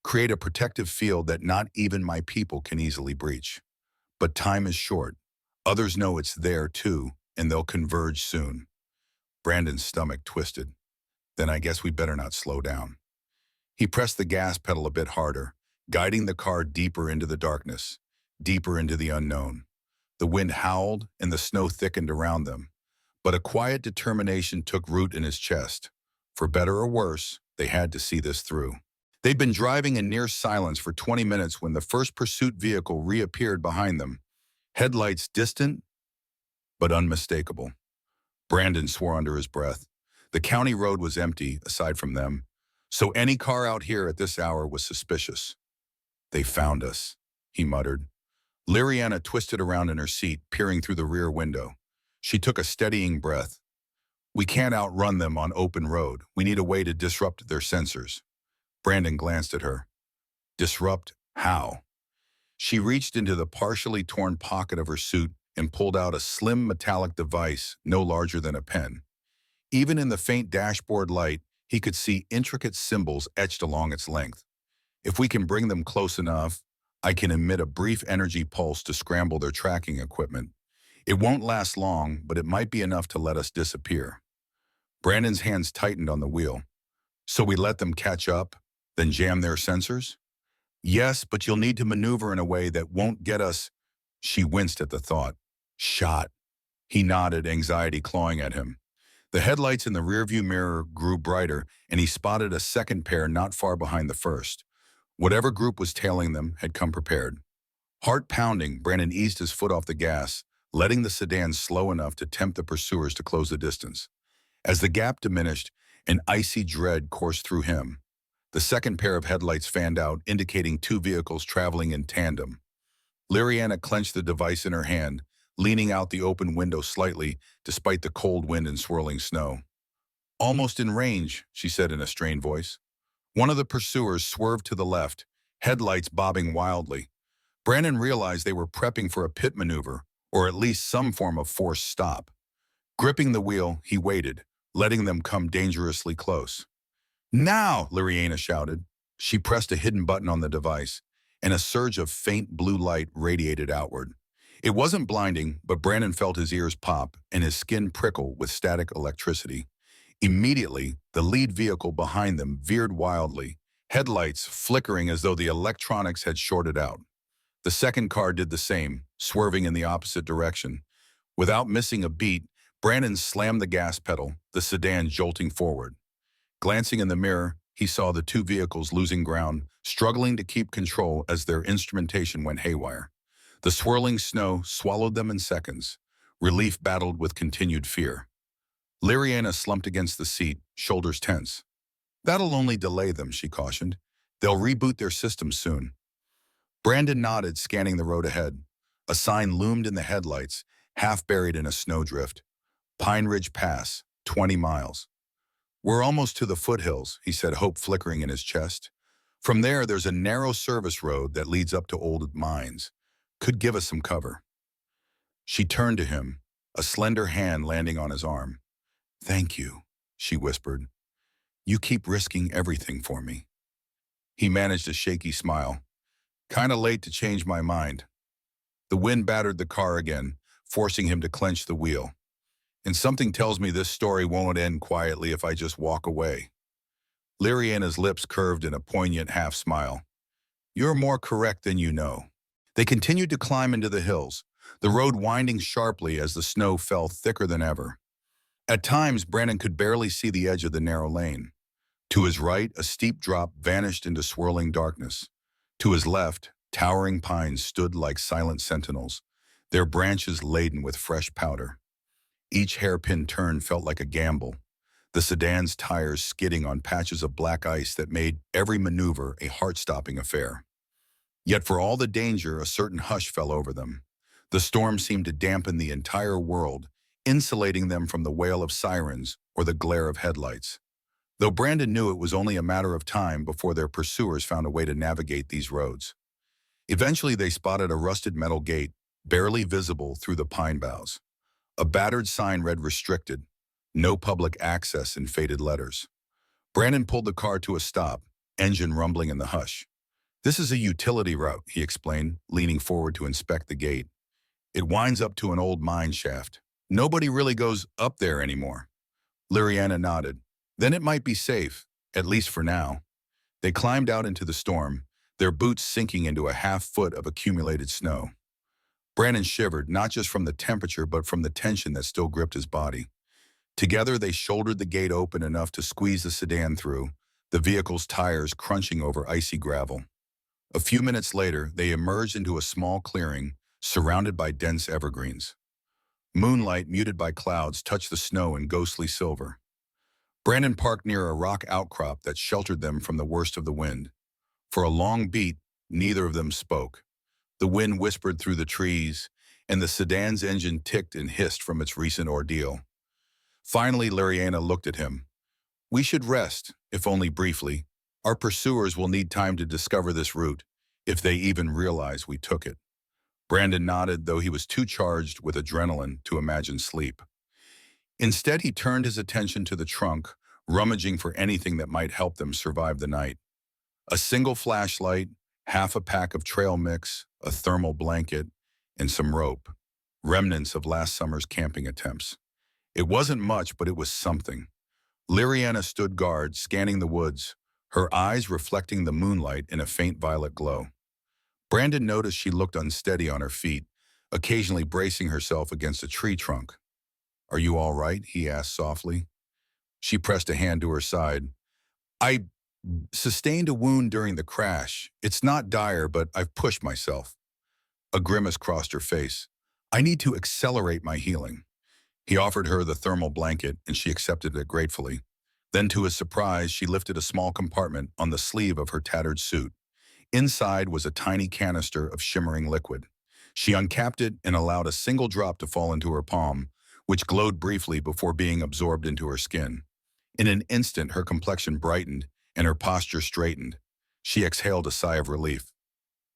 Create a protective field that not even my people can easily breach. But time is short. Others know it's there too, and they'll converge soon. Brandon's stomach twisted. Then I guess we better not slow down. He pressed the gas pedal a bit harder, guiding the car deeper into the darkness, deeper into the unknown. The wind howled and the snow thickened around them, but a quiet determination took root in his chest. For better or worse, they had to see this through. They'd been driving in near silence for 20 minutes when the first pursuit vehicle reappeared behind them, headlights distant but unmistakable. Brandon swore under his breath. The county road was empty, aside from them, so any car out here at this hour was suspicious. They found us, he muttered. Lyriana twisted around in her seat, peering through the rear window. She took a steadying breath. We can't outrun them on open road. We need a way to disrupt their sensors. Brandon glanced at her. Disrupt how? She reached into the partially torn pocket of her suit and pulled out a slim metallic device no larger than a pen. Even in the faint dashboard light, he could see intricate symbols etched along its length. If we can bring them close enough, I can emit a brief energy pulse to scramble their tracking equipment. It won't last long, but it might be enough to let us disappear. Brandon's hands tightened on the wheel. So we let them catch up, then jam their sensors? Yes, but you'll need to maneuver in a way that won't get us. She winced at the thought. Shot. He nodded, anxiety clawing at him. The headlights in the rearview mirror grew brighter, and he spotted a second pair not far behind the first. Whatever group was tailing them had come prepared. Heart pounding, Brandon eased his foot off the gas, letting the sedan slow enough to tempt the pursuers to close the distance. As the gap diminished, an icy dread coursed through him. The second pair of headlights fanned out, indicating two vehicles traveling in tandem. Lyriana clenched the device in her hand, leaning out the open window slightly despite the cold wind and swirling snow. Almost in range, she said in a strained voice. One of the pursuers swerved to the left, headlights bobbing wildly. Brandon realized they were prepping for a pit maneuver, or at least some form of forced stop. Gripping the wheel, he waited, letting them come dangerously close. Now, Lyriana shouted. She pressed a hidden button on the device, and a surge of faint blue light radiated outward. It wasn't blinding, but Brandon felt his ears pop and his skin prickle with static electricity. Immediately, the lead vehicle behind them veered wildly, headlights flickering as though the electronics had shorted out. The second car did the same, swerving in the opposite direction. Without missing a beat, Brandon slammed the gas pedal, the sedan jolting forward. Glancing in the mirror, he saw the two vehicles losing ground, struggling to keep control as their instrumentation went haywire. The swirling snow swallowed them in seconds. Relief battled with continued fear. Lyriana slumped against the seat, shoulders tense. That'll only delay them, she cautioned. They'll reboot their systems soon. Brandon nodded, scanning the road ahead. A sign loomed in the headlights, half buried in a snowdrift. Pine Ridge Pass, 20 miles. We're almost to the foothills, he said, hope flickering in his chest. From there, there's a narrow service road that leads up to old mines. Could give us some cover. She turned to him, a slender hand landing on his arm. Thank you, she whispered. You keep risking everything for me. He managed a shaky smile. Kinda late to change my mind. The wind battered the car again, forcing him to clench the wheel. And something tells me this story won't end quietly if I just walk away. Liriana's lips curved in a poignant half-smile. You're more correct than you know. They continued to climb into the hills, the road winding sharply as the snow fell thicker than ever. At times, Brandon could barely see the edge of the narrow lane. To his right, a steep drop vanished into swirling darkness. To his left, towering pines stood like silent sentinels, their branches laden with fresh powder. Each hairpin turn felt like a gamble, the sedan's tires skidding on patches of black ice that made every maneuver a heart-stopping affair. Yet for all the danger, a certain hush fell over them. The storm seemed to dampen the entire world, insulating them from the wail of sirens or the glare of headlights. Though Brandon knew it was only a matter of time before their pursuers found a way to navigate these roads. Eventually, they spotted a rusted metal gate, barely visible through the pine boughs. A battered sign read restricted, no public access in faded letters. Brandon pulled the car to a stop, engine rumbling in the hush. This is a utility route, he explained, leaning forward to inspect the gate. It winds up to an old mine shaft. Nobody really goes up there anymore. Liriana nodded. Then it might be safe, at least for now. They climbed out into the storm, their boots sinking into a half-foot of accumulated snow. Brandon shivered, not just from the temperature, but from the tension that still gripped his body. Together, they shouldered the gate open enough to squeeze the sedan through, the vehicle's tires crunching over icy gravel. A few minutes later, they emerged into a small clearing, surrounded by dense evergreens. Moonlight, muted by clouds, touched the snow in ghostly silver. Brandon parked near a rock outcrop that sheltered them from the worst of the wind. For a long beat, neither of them spoke. The wind whispered through the trees, and the sedan's engine ticked and hissed from its recent ordeal. Finally, Liriana looked at him. We should rest, if only briefly. Our pursuers will need time to discover this route, if they even realize we took it. Brandon nodded, though he was too charged with adrenaline to imagine sleep. Instead, he turned his attention to the trunk, rummaging for anything that might help them survive the night. A single flashlight, half a pack of trail mix, a thermal blanket, and some rope, remnants of last summer's camping attempts. It wasn't much, but it was something. Liriana stood guard, scanning the woods, her eyes reflecting the moonlight in a faint violet glow. Brandon noticed she looked unsteady on her feet, occasionally bracing herself against a tree trunk. Are you all right? He asked softly. She pressed a hand to her side. I sustained a wound during the crash. It's not dire, but I've pushed myself. A grimace crossed her face. I need to accelerate my healing. He offered her the thermal blanket, and she accepted it gratefully. Then, to his surprise, she lifted a small compartment on the sleeve of her tattered suit. Inside was a tiny canister of shimmering liquid. She uncapped it and allowed a single drop to fall into her palm, which glowed briefly before being absorbed into her skin. In an instant, her complexion brightened and her posture straightened. She exhaled a sigh of relief.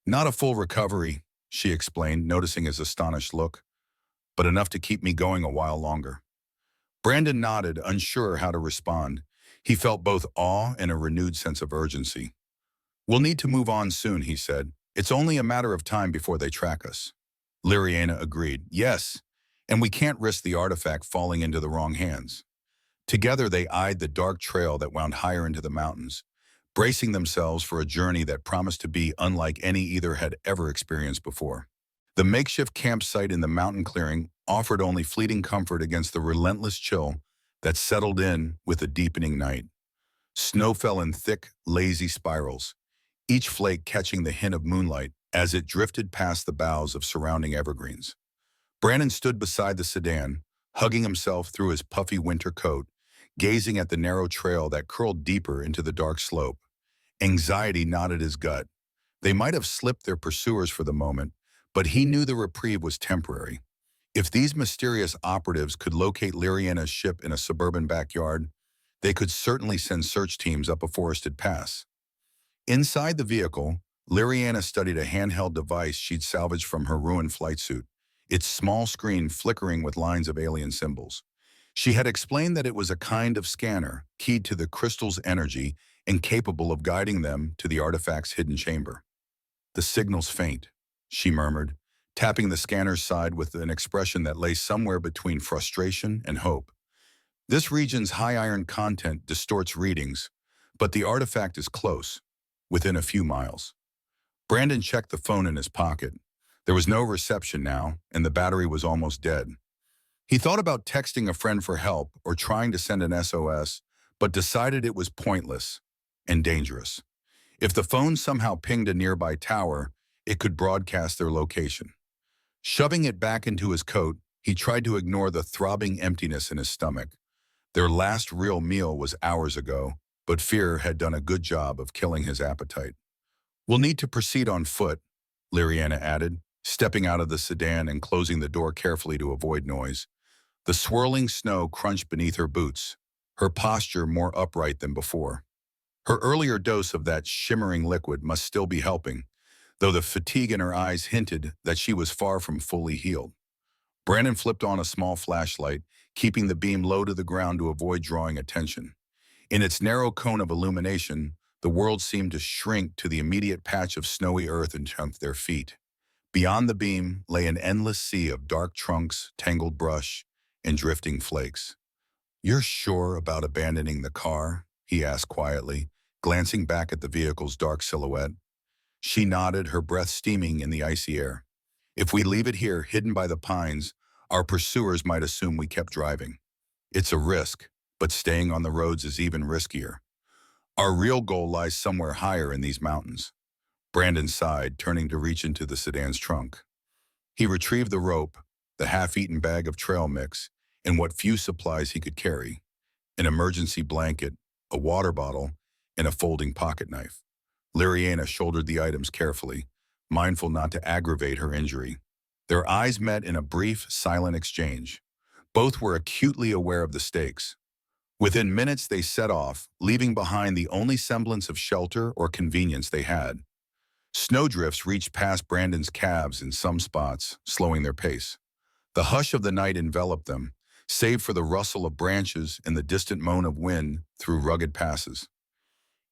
Not a full recovery, she explained, noticing his astonished look, but enough to keep me going a while longer. Brandon nodded, unsure how to respond. He felt both awe and a renewed sense of urgency. We'll need to move on soon, he said. It's only a matter of time before they track us. Liriana agreed. Yes, and we can't risk the artifact falling into the wrong hands. Together they eyed the dark trail that wound higher into the mountains, bracing themselves for a journey that promised to be unlike any either had ever experienced before. The makeshift campsite in the mountain clearing offered only fleeting comfort against the relentless chill that settled in with the deepening night. Snow fell in thick, lazy spirals, each flake catching the hint of moonlight as it drifted past the boughs of surrounding evergreens. Brandon stood beside the sedan, hugging himself through his puffy winter coat, gazing at the narrow trail that curled deeper into the dark slope. Anxiety knotted his gut. They might have slipped their pursuers for the moment, but he knew the reprieve was temporary. If these mysterious operatives could locate Liriana's ship in a suburban backyard, they could certainly send search teams up a forested pass. Inside the vehicle, Liriana studied a handheld device she'd salvaged from her ruined flight suit, its small screen flickering with lines of alien symbols. She had explained that it was a kind of scanner, keyed to the crystal's energy and capable of guiding them to the artifact's hidden chamber. "The signal's faint," she murmured, tapping the scanner's side with an expression that lay somewhere between frustration and hope. "This region's high iron content distorts readings, but the artifact is close, within a few miles." Brandon checked the phone in his pocket. There was no reception now, and the battery was almost dead. He thought about texting a friend for help or trying to send an SOS, but decided it was pointless and dangerous. If the phone somehow pinged a nearby tower, it could broadcast their location. Shoving it back into his coat, he tried to ignore the throbbing emptiness in his stomach. Their last real meal was hours ago, but fear had done a good job of killing his appetite. "We'll need to proceed on foot," Liriana added, stepping out of the sedan and closing the door carefully to avoid noise. The swirling snow crunched beneath her boots, her posture more upright than before. Her earlier dose of that shimmering liquid must still be helping, though the fatigue in her eyes hinted that she was far from fully healed. Brandon flipped on a small flashlight, keeping the beam low to the ground to avoid drawing attention. In its narrow cone of illumination, the world seemed to shrink to the immediate patch of snowy earth beneath their feet. Beyond the beam lay an endless sea of dark trunks, tangled brush, and drifting flakes. "You're sure about abandoning the car?" he asked quietly, glancing back at the vehicle's dark silhouette. She nodded, her breath steaming in the icy air. "If we leave it here, hidden by the pines, our pursuers might assume we kept driving. It's a risk, but staying on the roads is even riskier. Our real goal lies somewhere higher in these mountains." Brandon sighed, turning to reach into the sedan's trunk. He retrieved the rope, the half-eaten bag of trail mix, and what few supplies he could carry: an emergency blanket, a water bottle, and a folding pocket knife. Liriana shouldered the items carefully, mindful not to aggravate her injury. Their eyes met in a brief, silent exchange. Both were acutely aware of the stakes. Within minutes they set off, leaving behind the only semblance of shelter or convenience they had. Snowdrifts reached past Brandon's calves in some spots, slowing their pace. The hush of the night enveloped them, save for the rustle of branches and the distant moan of wind through rugged passes.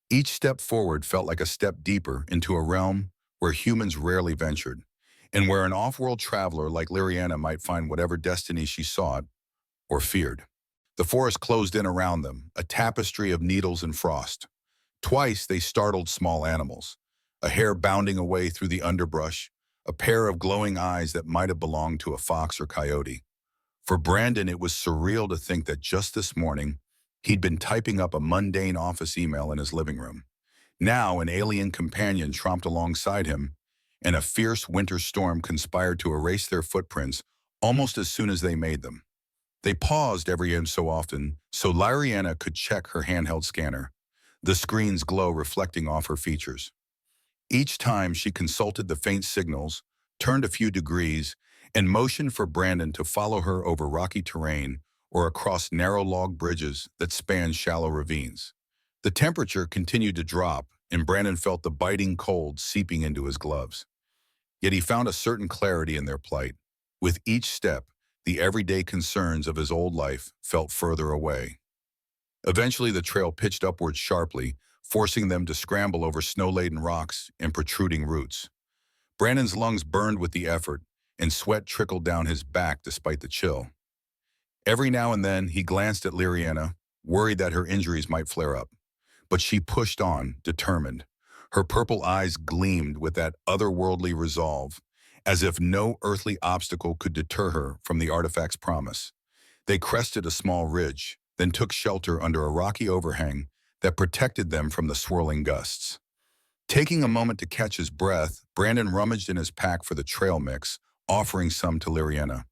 Each step forward felt like a step deeper into a realm where humans rarely ventured, and where an off-world traveler like Liriana might find whatever destiny she sought or feared. The forest closed in around them, a tapestry of needles and frost. Twice they startled small animals, a hare bounding away through the underbrush, a pair of glowing eyes that might have belonged to a fox or coyote. For Brandon, it was surreal to think that just this morning, he'd been typing up a mundane office email in his living room. Now an alien companion tromped alongside him, and a fierce winter storm conspired to erase their footprints almost as soon as they made them. They paused every so often so Liriana could check her handheld scanner, the screen's glow reflecting off her features. Each time she consulted the faint signals, turned a few degrees, and motioned for Brandon to follow her over rocky terrain or across narrow log bridges that spanned shallow ravines. The temperature continued to drop, and Brandon felt the biting cold seeping into his gloves. Yet he found a certain clarity in their plight. With each step, the everyday concerns of his old life felt further away. Eventually, the trail pitched upward sharply, forcing them to scramble over snow-laden rocks and protruding roots. Brandon's lungs burned with the effort, and sweat trickled down his back despite the chill. Every now and then, he glanced at Liriana, worried that her injuries might flare up. But she pushed on, determined. Her purple eyes gleamed with that otherworldly resolve, as if no earthly obstacle could deter her from the artifact's promise. They crested a small ridge, then took shelter under a rocky overhang that protected them from the swirling gusts. Taking a moment to catch his breath, Brandon rummaged in his pack for the trail mix, offering some to Liriana.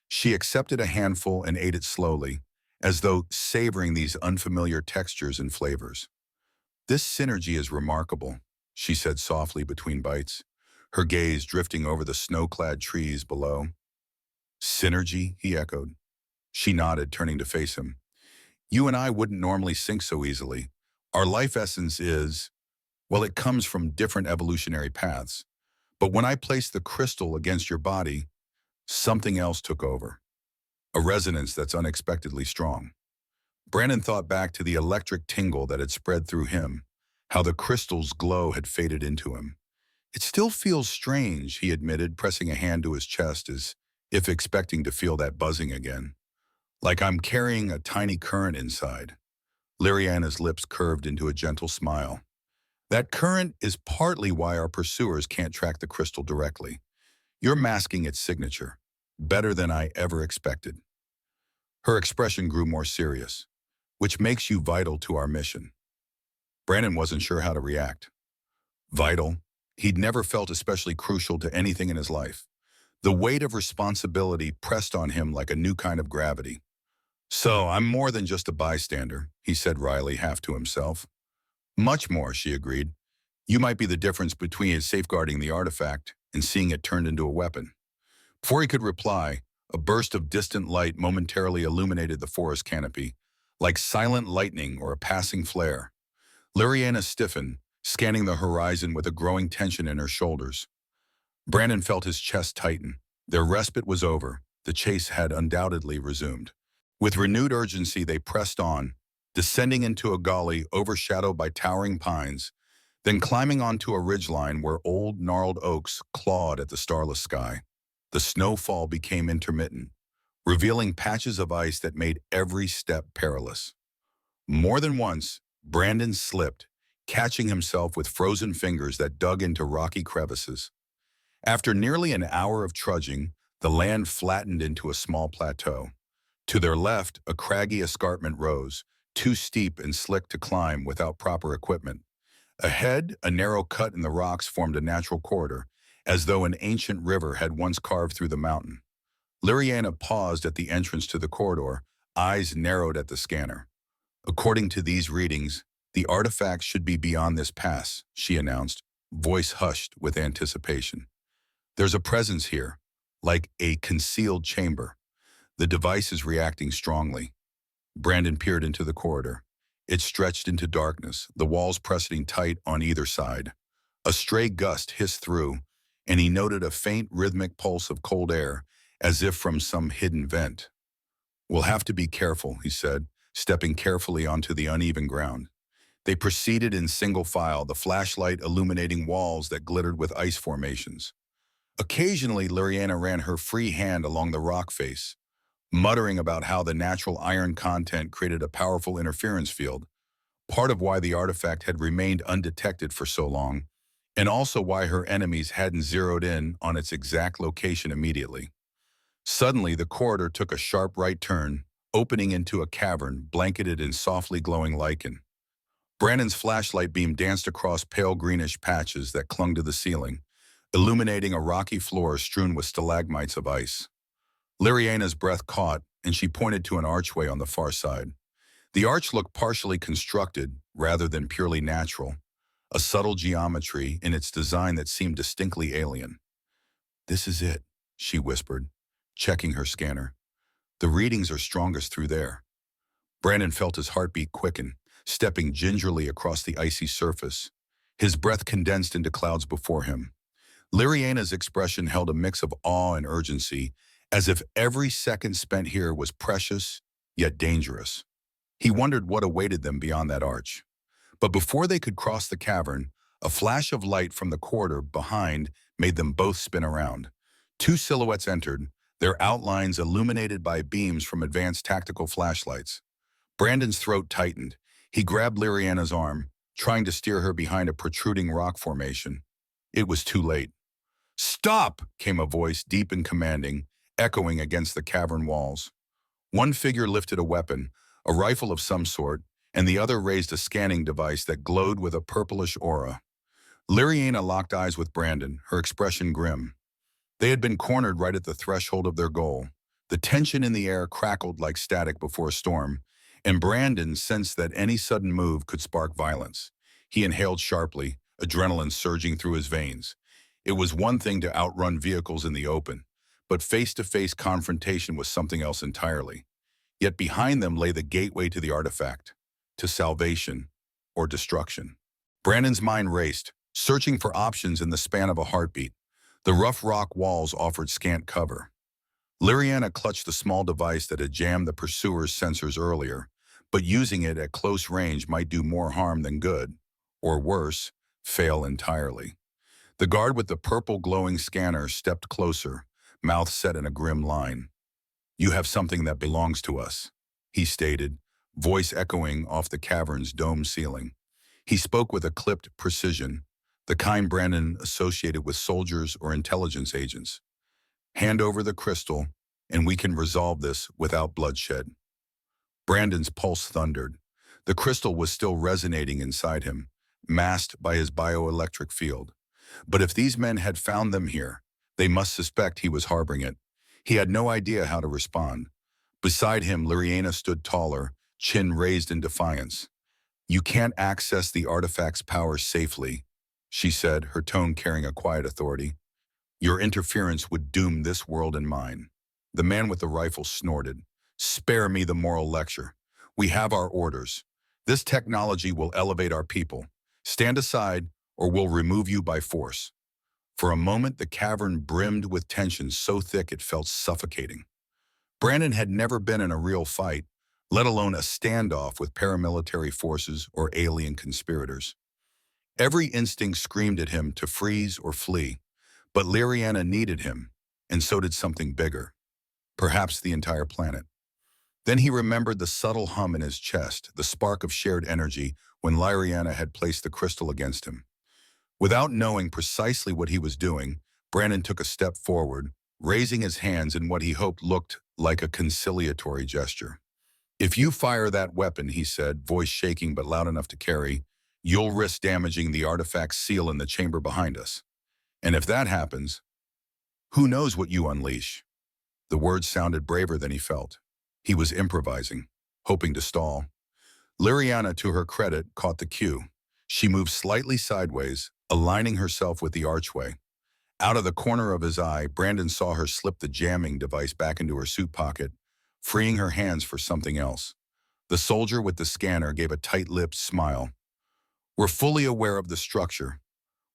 She accepted a handful and ate it slowly, as though savoring these unfamiliar textures and flavors. "This synergy is remarkable," she said softly between bites, her gaze drifting over the snow-clad trees below. "Synergy?" he echoed. She nodded, turning to face him. "You and I wouldn't normally sync so easily. Our life essence is..." Well, it comes from different evolutionary paths. But when I placed the crystal against your body, something else took over. A resonance that's unexpectedly strong. Brandon thought back to the electric tingle that had spread through him, how the crystal's glow had faded into him. It still feels strange, he admitted, pressing a hand to his chest as if expecting to feel that buzzing again. Like I'm carrying a tiny current inside. Liriana's lips curved into a gentle smile. That current is partly why our pursuers can't track the crystal directly. You're masking its signature, better than I ever expected. Her expression grew more serious, which makes you vital to our mission. Brandon wasn't sure how to react. Vital? He'd never felt especially crucial to anything in his life. The weight of responsibility pressed on him like a new kind of gravity. So, I'm more than just a bystander, he said wryly, half to himself. Much more, she agreed. You might be the difference between safeguarding the artifact and seeing it turned into a weapon. Before he could reply, a burst of distant light momentarily illuminated the forest canopy, like silent lightning or a passing flare. Liriana stiffened, scanning the horizon with a growing tension in her shoulders. Brandon felt his chest tighten. Their respite was over. The chase had undoubtedly resumed. With renewed urgency, they pressed on, descending into a gully overshadowed by towering pines, then climbing onto a ridgeline where old, gnarled oaks clawed at the starless sky. The snowfall became intermittent, revealing patches of ice that made every step perilous. More than once, Brandon slipped, catching himself with frozen fingers that dug into rocky crevices. After nearly an hour of trudging, the land flattened into a small plateau. To their left, a craggy escarpment rose, too steep and slick to climb without proper equipment. Ahead, a narrow cut in the rocks formed a natural corridor, as though an ancient river had once carved through the mountain. Liriana paused at the entrance to the corridor, eyes narrowed at the scanner. According to these readings, the artifact should be beyond this pass, she announced, voice hushed with anticipation. There's a presence here, like a concealed chamber. The device is reacting strongly. Brandon peered into the corridor. It stretched into darkness, the walls pressing tight on either side. A stray gust hissed through, and he noted a faint rhythmic pulse of cold air, as if from some hidden vent. We'll have to be careful, he said, stepping carefully onto the uneven ground. They proceeded in single file, the flashlight illuminating walls that glittered with ice formations. Occasionally, Liriana ran her free hand along the rock face, muttering about how the natural iron content created a powerful interference field, part of why the artifact had remained undetected for so long, and also why her enemies hadn't zeroed in on its exact location immediately. Suddenly, the corridor took a sharp right turn, opening into a cavern blanketed in softly glowing lichen. Brandon's flashlight beam danced across pale greenish patches that clung to the ceiling, illuminating a rocky floor strewn with stalagmites of ice. Liriana's breath caught, and she pointed to an archway on the far side. The arch looked partially constructed, rather than purely natural, a subtle geometry in its design that seemed distinctly alien. This is it, she whispered, checking her scanner. The readings are strongest through there. Brandon felt his heartbeat quicken, stepping gingerly across the icy surface. His breath condensed into clouds before him. Liriana's expression held a mix of awe and urgency, as if every second spent here was precious, yet dangerous. He wondered what awaited them beyond that arch. But before they could cross the cavern, a flash of light from the corridor behind made them both spin around. Two silhouettes entered, their outlines illuminated by beams from advanced tactical flashlights. Brandon's throat tightened. He grabbed Liriana's arm, trying to steer her behind a protruding rock formation. It was too late. "Stop!" came a voice deep and commanding, echoing against the cavern walls. One figure lifted a weapon, a rifle of some sort, and the other raised a scanning device that glowed with a purplish aura. Liriana locked eyes with Brandon, her expression grim. They had been cornered right at the threshold of their goal. The tension in the air crackled like static before a storm, and Brandon sensed that any sudden move could spark violence. He inhaled sharply, adrenaline surging through his veins. It was one thing to outrun vehicles in the open, but face-to-face confrontation was something else entirely. Yet behind them lay the gateway to the artifact, to salvation or destruction. Brandon's mind raced, searching for options in the span of a heartbeat. The rough rock walls offered scant cover. Liriana clutched the small device that had jammed the pursuer's sensors earlier, but using it at close range might do more harm than good, or worse, fail entirely. The guard with the purple glowing scanner stepped closer, mouth set in a grim line. "You have something that belongs to us," he stated, voice echoing off the cavern's dome ceiling. He spoke with a clipped precision, the kind Brandon associated with soldiers or intelligence agents. "Hand over the crystal, and we can resolve this without bloodshed." Brandon's pulse thundered. The crystal was still resonating inside him, masked by his bioelectric field. But if these men had found them here, they must suspect he was harboring it. He had no idea how to respond. Beside him, Liriana stood taller, chin raised in defiance. "You can't access the artifact's power safely," she said, her tone carrying a quiet authority. "Your interference would doom this world and mine." The man with the rifle snorted. "Spare me the moral lecture. We have our orders. This technology will elevate our people. Stand aside, or we'll remove you by force." For a moment, the cavern brimmed with tension so thick it felt suffocating. Brandon had never been in a real fight, let alone a standoff with paramilitary forces or alien conspirators. Every instinct screamed at him to freeze or flee, but Liriana needed him, and so did something bigger, perhaps the entire planet. Then he remembered the subtle hum in his chest, the spark of shared energy when Liriana had placed the crystal against him. Without knowing precisely what he was doing, Brandon took a step forward, raising his hands in what he hoped looked like a conciliatory gesture. "If you fire that weapon," he said, voice shaking but loud enough to carry, "you'll risk damaging the artifact's seal in the chamber behind us. And if that happens, who knows what you unleash?" The words sounded braver than he felt. He was improvising, hoping to stall. Liriana, to her credit, caught the cue. She moved slightly sideways, aligning herself with the archway. Out of the corner of his eye, Brandon saw her slip the jamming device back into her suit pocket, freeing her hands for something else. The soldier with the scanner gave a tight-lipped smile. "We're fully aware of the structure.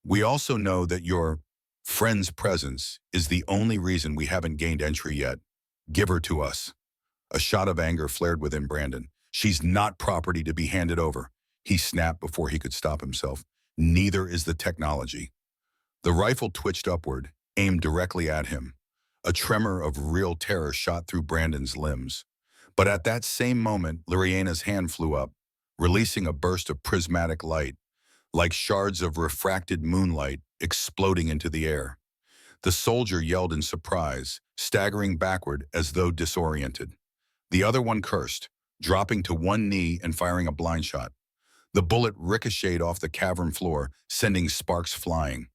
We also know that your friend's presence is the only reason we haven't gained entry yet. Give her to us." A shot of anger flared within Brandon. "She's not property to be handed over," he snapped before he could stop himself. "Neither is the technology." The rifle twitched upward, aimed directly at him. A tremor of real terror shot through Brandon's limbs. But at that same moment, Liriana's hand flew up, releasing a burst of prismatic light, like shards of refracted moonlight exploding into the air. The soldier yelled in surprise, staggering backward as though disoriented. The other one cursed, dropping to one knee and firing a blind shot. The bullet ricocheted off the cavern floor, sending sparks flying.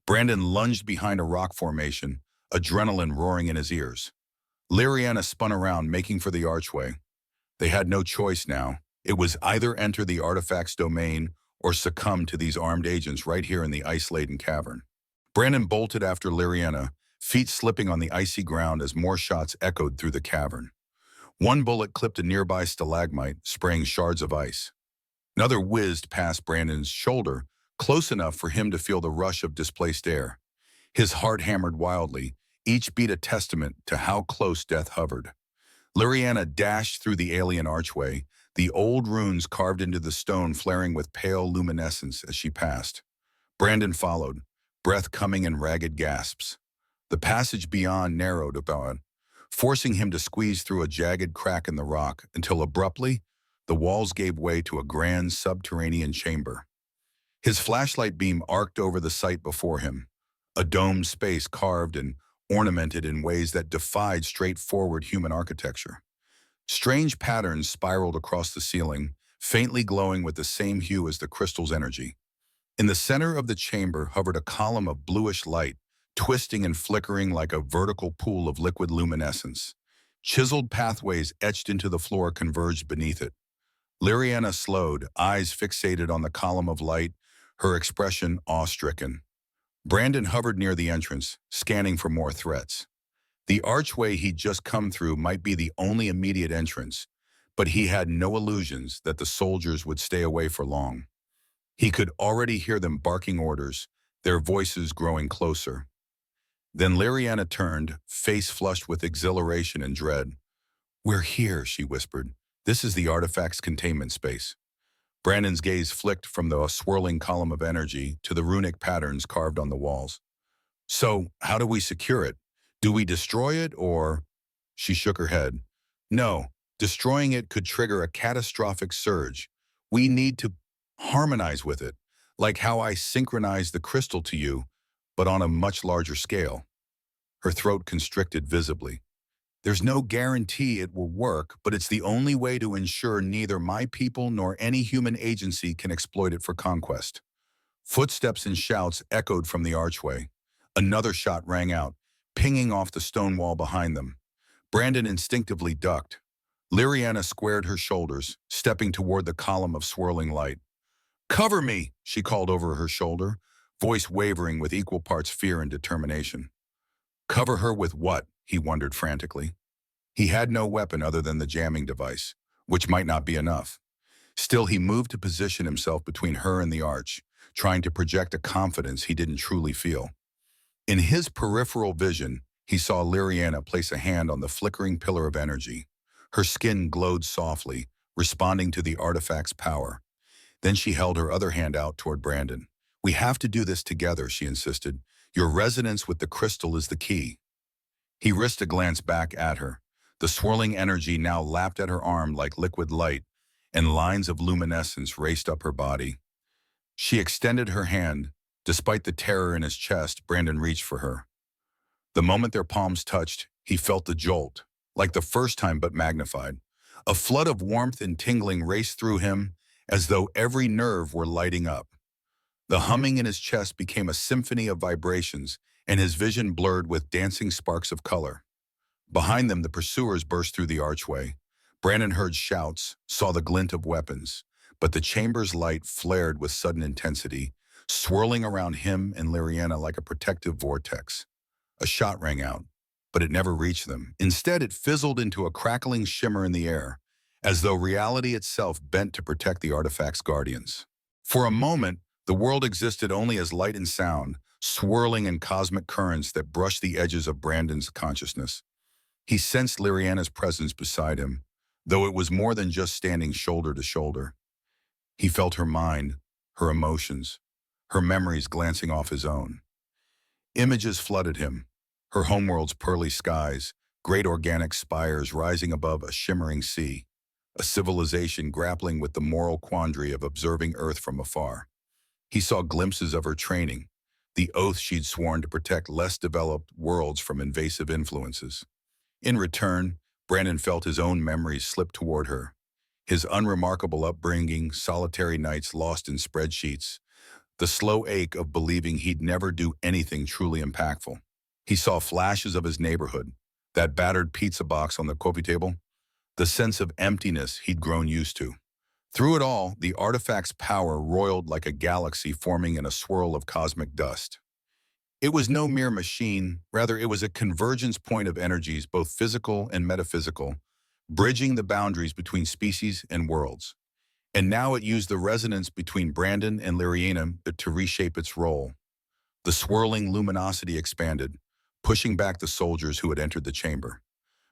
Brandon lunged behind a rock formation, adrenaline roaring in his ears. Liriana spun around, making for the archway. They had no choice now. It was either enter the artifact's domain or succumb to these armed agents right here in the ice-laden cavern. Brandon bolted after Liriana, feet slipping on the icy ground as more shots echoed through the cavern. One bullet clipped a nearby stalagmite, spraying shards of ice. Another whizzed past Brandon's shoulder, close enough for him to feel the rush of displaced air. His heart hammered wildly, each beat a testament to how close death hovered. Liriana dashed through the alien archway, the old runes carved into the stone flaring with pale luminescence as she passed. Brandon followed, breath coming in ragged gasps. The passage beyond narrowed about, forcing him to squeeze through a jagged crack in the rock until abruptly, the walls gave way to a grand subterranean chamber. His flashlight beam arced over the site before him, a domed space carved and ornamented in ways that defied straightforward human architecture. Strange patterns spiraled across the ceiling, faintly glowing with the same hue as the crystal's energy. In the center of the chamber hovered a column of bluish light, twisting and flickering like a vertical pool of liquid luminescence. Chiseled pathways etched into the floor converged beneath it. Liriana slowed, eyes fixated on the column of light, her expression awe-stricken. Brandon hovered near the entrance, scanning for more threats. The archway he'd just come through might be the only immediate entrance, but he had no illusions that the soldiers would stay away for long. He could already hear them barking orders, their voices growing closer. Then Liriana turned, face flushed with exhilaration and dread. "We're here," she whispered. "This is the artifact's containment space." Brandon's gaze flicked from the swirling column of energy to the runic patterns carved on the walls. "So, how do we secure it? Do we destroy it, or—" She shook her head. "No, destroying it could trigger a catastrophic surge. We need to harmonize with it, like how I synchronized the crystal to you, but on a much larger scale." Her throat constricted visibly. "There's no guarantee it will work, but it's the only way to ensure neither my people nor any human agency can exploit it for conquest." Footsteps and shouts echoed from the archway. Another shot rang out, pinging off the stone wall behind them. Brandon instinctively ducked. Liriana squared her shoulders, stepping toward the column of swirling light. "Cover me!" she called over her shoulder, voice wavering with equal parts fear and determination. Cover her with what? He wondered frantically. He had no weapon other than the jamming device, which might not be enough. Still, he moved to position himself between her and the arch, trying to project a confidence he didn't truly feel. In his peripheral vision, he saw Liriana place a hand on the flickering pillar of energy. Her skin glowed softly, responding to the artifact's power. Then she held her other hand out toward Brandon. "We have to do this together," she insisted. "Your resonance with the crystal is the key." He risked a glance back at her. The swirling energy now lapped at her arm like liquid light, and lines of luminescence raced up her body. She extended her hand. Despite the terror in his chest, Brandon reached for her. The moment their palms touched, he felt the jolt, like the first time but magnified. A flood of warmth and tingling raced through him, as though every nerve were lighting up. The humming in his chest became a symphony of vibrations, and his vision blurred with dancing sparks of color. Behind them, the pursuers burst through the archway. Brandon heard shouts, saw the glint of weapons, but the chamber's light flared with sudden intensity, swirling around him and Liriana like a protective vortex. A shot rang out, but it never reached them. Instead, it fizzled into a crackling shimmer in the air, as though reality itself bent to protect the artifact's guardians. For a moment, the world existed only as light and sound, swirling in cosmic currents that brushed the edges of Brandon's consciousness. He sensed Liriana's presence beside him, though it was more than just standing shoulder to shoulder. He felt her mind, her emotions, her memories glancing off his own. Images flooded him, her homeworld's pearly skies, great organic spires rising above a shimmering sea, a civilization grappling with the moral quandary of observing Earth from afar. He saw glimpses of her training, the oath she'd sworn to protect less developed worlds from invasive influences. In return, Brandon felt his own memories slip toward her. His unremarkable upbringing, solitary nights lost in spreadsheets, the slow ache of believing he'd never do anything truly impactful. He saw flashes of his neighborhood, that battered pizza box on the coffee table, the sense of emptiness he'd grown used to. Through it all, the artifact's power roiled like a galaxy forming in a swirl of cosmic dust. It was no mere machine, rather it was a convergence point of energies, both physical and metaphysical, bridging the boundaries between species and worlds. And now it used the resonance between Brandon and Liriana to reshape its role. The swirling luminosity expanded, pushing back the soldiers who had entered the chamber.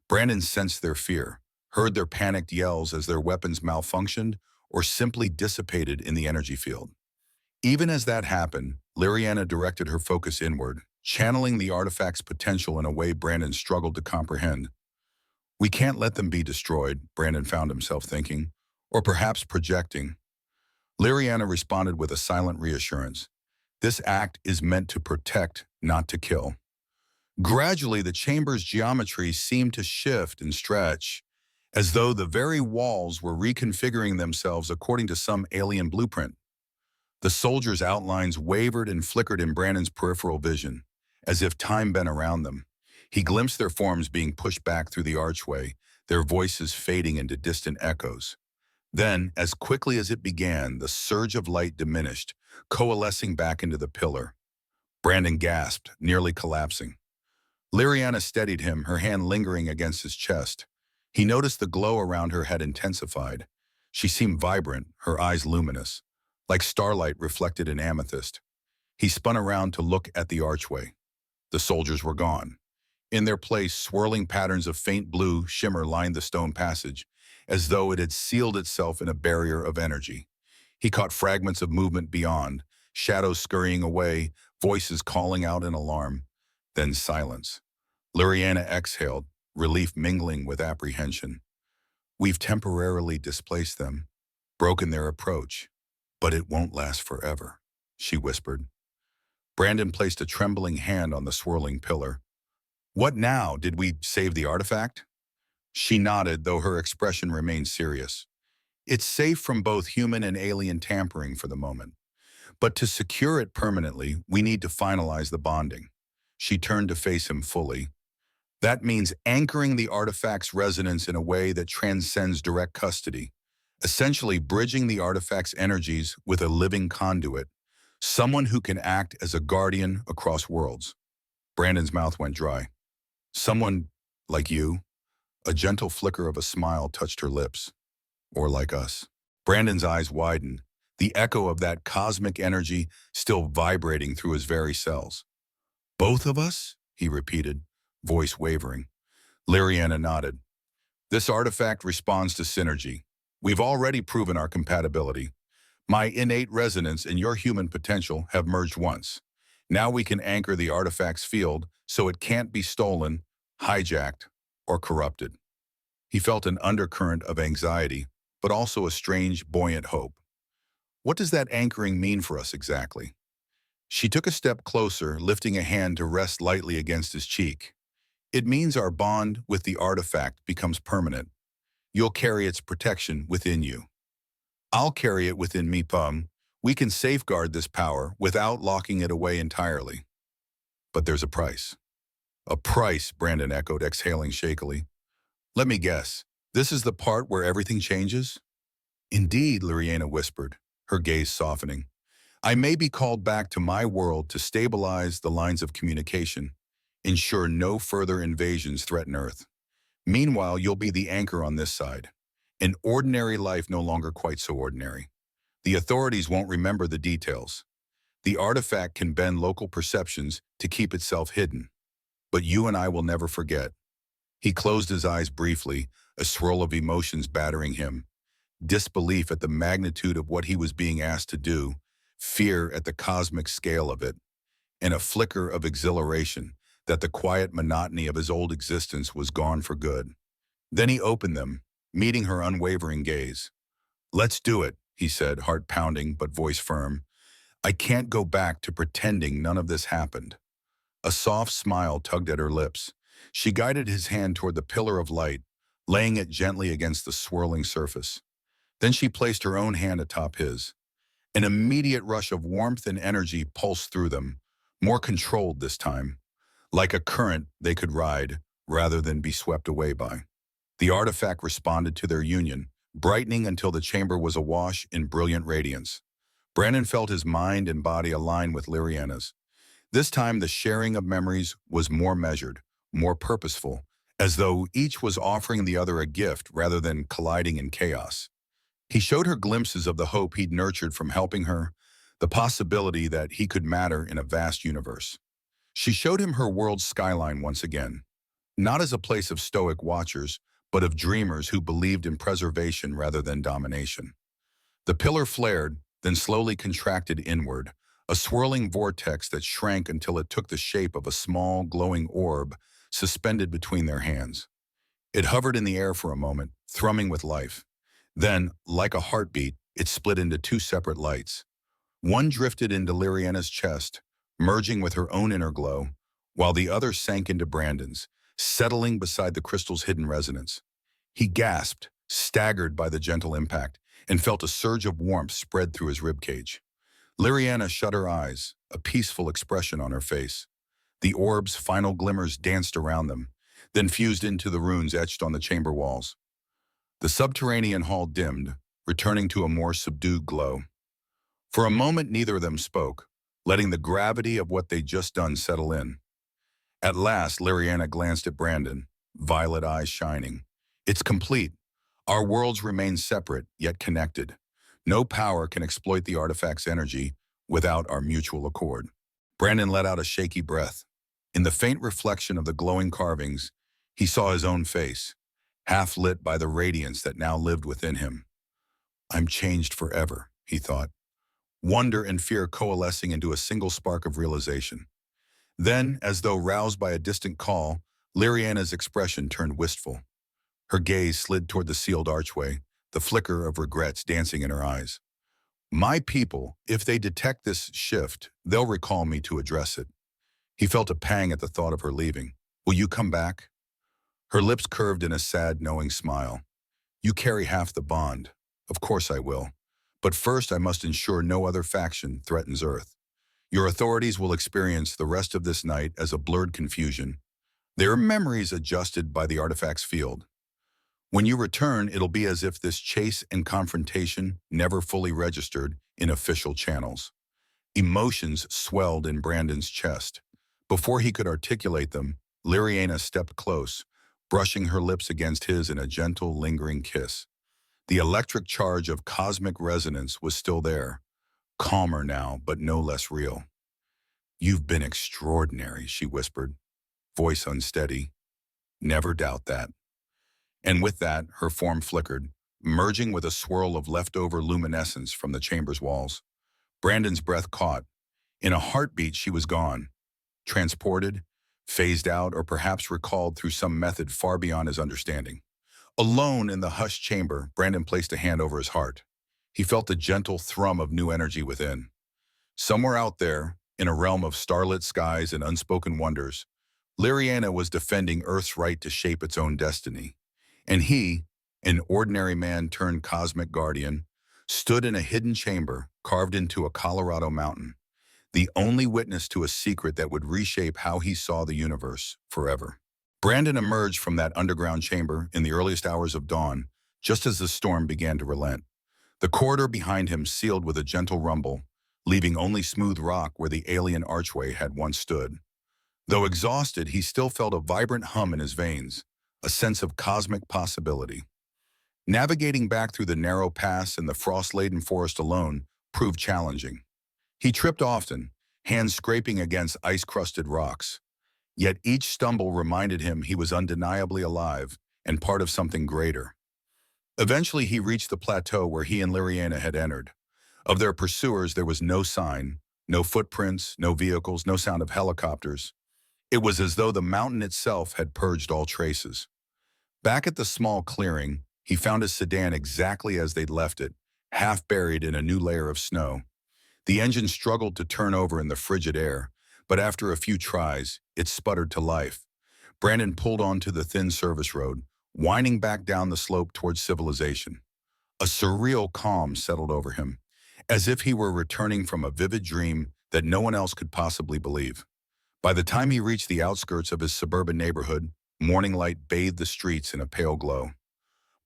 Brandon sensed their fear, heard their panicked yells as their weapons malfunctioned or simply dissipated in the energy field. Even as that happened, Liriana directed her focus inward, channeling the artifact's potential in a way Brandon struggled to comprehend. "We can't let them be destroyed," Brandon found himself thinking, or perhaps projecting. Liriana responded with a silent reassurance. "This act is meant to protect, not to kill." Gradually, the chamber's geometry seemed to shift and stretch, as though the very walls were reconfiguring themselves according to some alien blueprint. The soldiers' outlines wavered and flickered in Brandon's peripheral vision, as if time bent around them. He glimpsed their forms being pushed back through the archway, their voices fading into distant echoes. Then, as quickly as it began, the surge of light diminished, coalescing back into the pillar. Brandon gasped, nearly collapsing. Liriana steadied him, her hand lingering against his chest. He noticed the glow around her had intensified. She seemed vibrant, her eyes luminous. like starlight reflected in amethyst. He spun around to look at the archway. The soldiers were gone. In their place, swirling patterns of faint blue shimmer lined the stone passage, as though it had sealed itself in a barrier of energy. He caught fragments of movement beyond, shadows scurrying away, voices calling out in alarm. Then silence. Luriana exhaled, relief mingling with apprehension. We've temporarily displaced them, broken their approach, but it won't last forever, she whispered. Brandon placed a trembling hand on the swirling pillar. What now? Did we save the artifact? She nodded, though her expression remained serious. It's safe from both human and alien tampering for the moment. But to secure it permanently, we need to finalize the bonding. She turned to face him fully. That means anchoring the artifact's resonance in a way that transcends direct custody, essentially bridging the artifact's energies with a living conduit, someone who can act as a guardian across worlds. Brandon's mouth went dry. Someone like you? A gentle flicker of a smile touched her lips. Or like us. Brandon's eyes widened, the echo of that cosmic energy still vibrating through his very cells. Both of us? He repeated, voice wavering. Liriana nodded. This artifact responds to synergy. We've already proven our compatibility. My innate resonance and your human potential have merged once. Now we can anchor the artifact's field so it can't be stolen, hijacked, or corrupted. He felt an undercurrent of anxiety, but also a strange, buoyant hope. What does that anchoring mean for us exactly? She took a step closer, lifting a hand to rest lightly against his cheek. It means our bond with the artifact becomes permanent. You'll carry its protection within you. I'll carry it within me, Pum. We can safeguard this power without locking it away entirely. But there's a price. A price, Brandon echoed, exhaling shakily. Let me guess. This is the part where everything changes? Indeed, Liriana whispered, her gaze softening. I may be called back to my world to stabilize the lines of communication, ensure no further invasions threaten Earth. Meanwhile, you'll be the anchor on this side. An ordinary life no longer quite so ordinary. The authorities won't remember the details. The artifact can bend local perceptions to keep itself hidden. But you and I will never forget. He closed his eyes briefly, a swirl of emotions battering him. Disbelief at the magnitude of what he was being asked to do, fear at the cosmic scale of it, and a flicker of exhilaration that the quiet monotony of his old existence was gone for good. Then he opened them, meeting her unwavering gaze. Let's do it, he said, heart pounding but voice firm. I can't go back to pretending none of this happened. A soft smile tugged at her lips. She guided his hand toward the pillar of light, laying it gently against the swirling surface. Then she placed her own hand atop his. An immediate rush of warmth and energy pulsed through them, more controlled this time. Like a current they could ride, rather than be swept away by. The artifact responded to their union, brightening until the chamber was awash in brilliant radiance. Brandon felt his mind and body align with Liriana's. This time the sharing of memories was more measured, more purposeful, as though each was offering the other a gift rather than colliding in chaos. He showed her glimpses of the hope he'd nurtured from helping her, the possibility that he could matter in a vast universe. She showed him her world's skyline once again, not as a place of stoic watchers, but of dreamers who believed in preservation rather than domination. The pillar flared, then slowly contracted inward, a swirling vortex that shrank until it took the shape of a small, glowing orb suspended between their hands. It hovered in the air for a moment, thrumming with life. Then, like a heartbeat, it split into two separate lights. One drifted into Liriana's chest, merging with her own inner glow, while the other sank into Brandon's, settling beside the crystal's hidden resonance. He gasped, staggered by the gentle impact, and felt a surge of warmth spread through his ribcage. Liriana shut her eyes, a peaceful expression on her face. The orb's final glimmers danced around them, then fused into the runes etched on the chamber walls. The subterranean hall dimmed, returning to a more subdued glow. For a moment, neither of them spoke, letting the gravity of what they'd just done settle in. At last, Liriana glanced at Brandon, violet eyes shining. It's complete. Our worlds remain separate, yet connected. No power can exploit the artifact's energy without our mutual accord. Brandon let out a shaky breath. In the faint reflection of the glowing carvings, he saw his own face, half lit by the radiance that now lived within him. I'm changed forever, he thought, wonder and fear coalescing into a single spark of realization. Then, as though roused by a distant call, Lyriana's expression turned wistful. Her gaze slid toward the sealed archway, the flicker of regrets dancing in her eyes. My people, if they detect this shift, they'll recall me to address it. He felt a pang at the thought of her leaving. Will you come back? Her lips curved in a sad, knowing smile. You carry half the bond. Of course I will. But first I must ensure no other faction threatens Earth. Your authorities will experience the rest of this night as a blurred confusion, their memories adjusted by the artifact's field. When you return, it'll be as if this chase and confrontation never fully registered in official channels. Emotions swelled in Brandon's chest. Before he could articulate them, Lyriana stepped close, brushing her lips against his in a gentle, lingering kiss. The electric charge of cosmic resonance was still there, calmer now, but no less real. You've been extraordinary, she whispered, voice unsteady. Never doubt that. And with that, her form flickered, merging with a swirl of leftover luminescence from the chamber's walls. Brandon's breath caught. In a heartbeat, she was gone, transported, phased out, or perhaps recalled through some method far beyond his understanding. Alone in the hushed chamber, Brandon placed a hand over his heart. He felt the gentle thrum of new energy within. Somewhere out there, in a realm of starlit skies and unspoken wonders, Lyriana was defending Earth's right to shape its own destiny. And he, an ordinary man turned cosmic guardian, stood in a hidden chamber carved into a Colorado mountain, the only witness to a secret that would reshape how he saw the universe forever. Brandon emerged from that underground chamber in the earliest hours of dawn, just as the storm began to relent. The corridor behind him sealed with a gentle rumble, leaving only smooth rock where the alien archway had once stood. Though exhausted, he still felt a vibrant hum in his veins, a sense of cosmic possibility. Navigating back through the narrow pass in the frost-laden forest alone proved challenging. He tripped often, hands scraping against ice-crusted rocks. Yet each stumble reminded him he was undeniably alive and part of something greater. Eventually he reached the plateau where he and Lyriana had entered. Of their pursuers there was no sign, no footprints, no vehicles, no sound of helicopters. It was as though the mountain itself had purged all traces. Back at the small clearing, he found his sedan exactly as they'd left it, half buried in a new layer of snow. The engine struggled to turn over in the frigid air, but after a few tries, it sputtered to life. Brandon pulled onto the thin service road, winding back down the slope towards civilization. A surreal calm settled over him, as if he were returning from a vivid dream that no one else could possibly believe. By the time he reached the outskirts of his suburban neighborhood, morning light bathed the streets in a pale glow.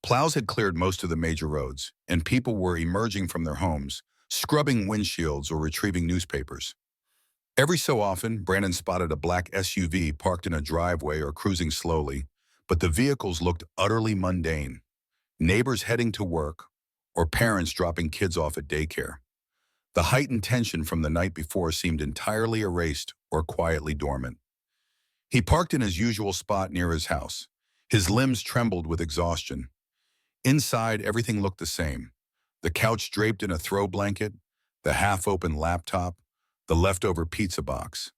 Plows had cleared most of the major roads, and people were emerging from their homes, scrubbing windshields or retrieving newspapers. Every so often, Brandon spotted a black SUV parked in a driveway or cruising slowly, but the vehicles looked utterly mundane. Neighbors heading to work, or parents dropping kids off at daycare. The heightened tension from the night before seemed entirely erased or quietly dormant. He parked in his usual spot near his house. His limbs trembled with exhaustion. Inside, everything looked the same. The couch draped in a throw blanket, the half-open laptop, the leftover pizza box.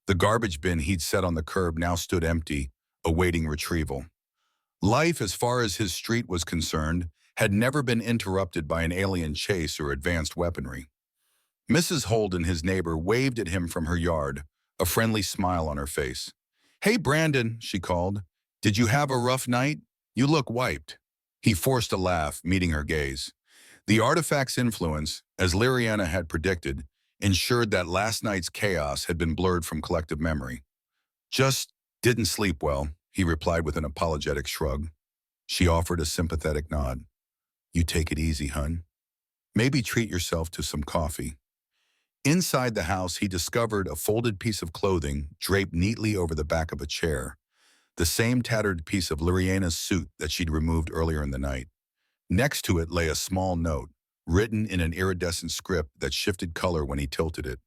The garbage bin he'd set on the curb now stood empty, awaiting retrieval. Life, as far as his street was concerned, had never been interrupted by an alien chase or advanced weaponry. Mrs. Holden, his neighbor, waved at him from her yard, a friendly smile on her face. "Hey, Brandon," she called. "Did you have a rough night? You look wiped." He forced a laugh, meeting her gaze. The artifact's influence, as Lyriana had predicted, ensured that last night's chaos had been blurred from collective memory. "Just didn't sleep well," he replied with an apologetic shrug. She offered a sympathetic nod. "You take it easy, hun. Maybe treat yourself to some coffee." Inside the house, he discovered a folded piece of clothing draped neatly over the back of a chair, the same tattered piece of Lyriana's suit that she'd removed earlier in the night. Next to it lay a small note, written in an iridescent script that shifted color when he tilted it.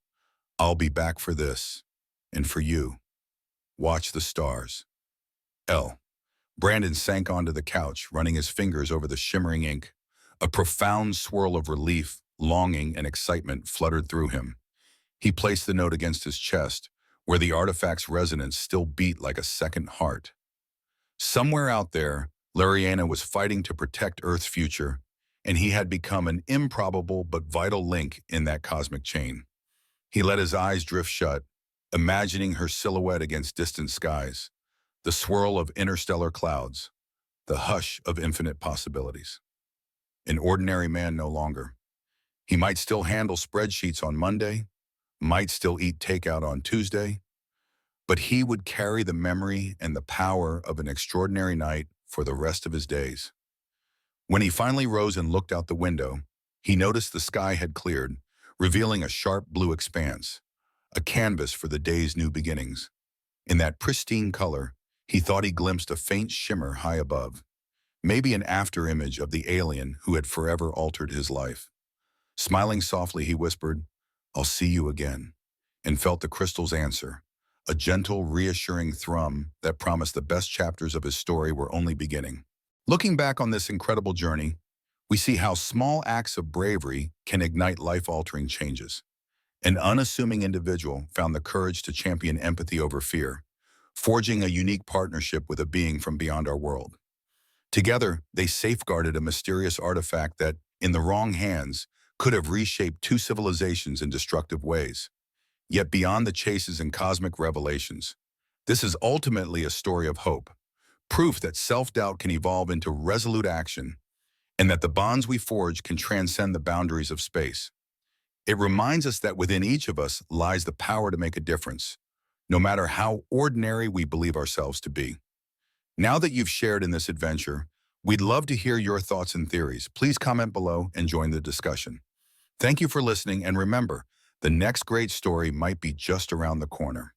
I'll be back for this. And for you. Watch the stars. L. Brandon sank onto the couch, running his fingers over the shimmering ink. A profound swirl of relief, longing, and excitement fluttered through him. He placed the note against his chest, where the artifact's resonance still beat like a second heart. Somewhere out there, Lariana was fighting to protect Earth's future, and he had become an improbable but vital link in that cosmic chain. He let his eyes drift shut, imagining her silhouette against distant skies, the swirl of interstellar clouds, the hush of infinite possibilities. An ordinary man no longer. He might still handle spreadsheets on Monday, might still eat takeout on Tuesday, but he would carry the memory and the power of an extraordinary night for the rest of his days. When he finally rose and looked out the window, he noticed the sky had cleared, revealing a sharp blue expanse, a canvas for the day's new beginnings. In that pristine color, he thought he glimpsed a faint shimmer high above, maybe an afterimage of the alien who had forever altered his life. Smiling softly, he whispered, "I'll see you again," and felt the crystal's answer, a gentle, reassuring thrum that promised the best chapters of his story were only beginning. Looking back on this incredible journey, we see how small acts of bravery can ignite life-altering changes. An unassuming individual found the courage to champion empathy over fear, forging a unique partnership with a being from beyond our world. Together, they safeguarded a mysterious artifact that, in the wrong hands, could have reshaped two civilizations in destructive ways. Yet beyond the chases and cosmic revelations, this is ultimately a story of hope, proof that self-doubt can evolve into resolute action, and that the bonds we forge can transcend the boundaries of space. It reminds us that within each of us lies the power to make a difference, no matter how ordinary we believe ourselves to be. Now that you've shared in this adventure, we'd love to hear your thoughts and theories. Please comment below and join the discussion. Thank you for listening, and remember, the next great story might be just around the corner.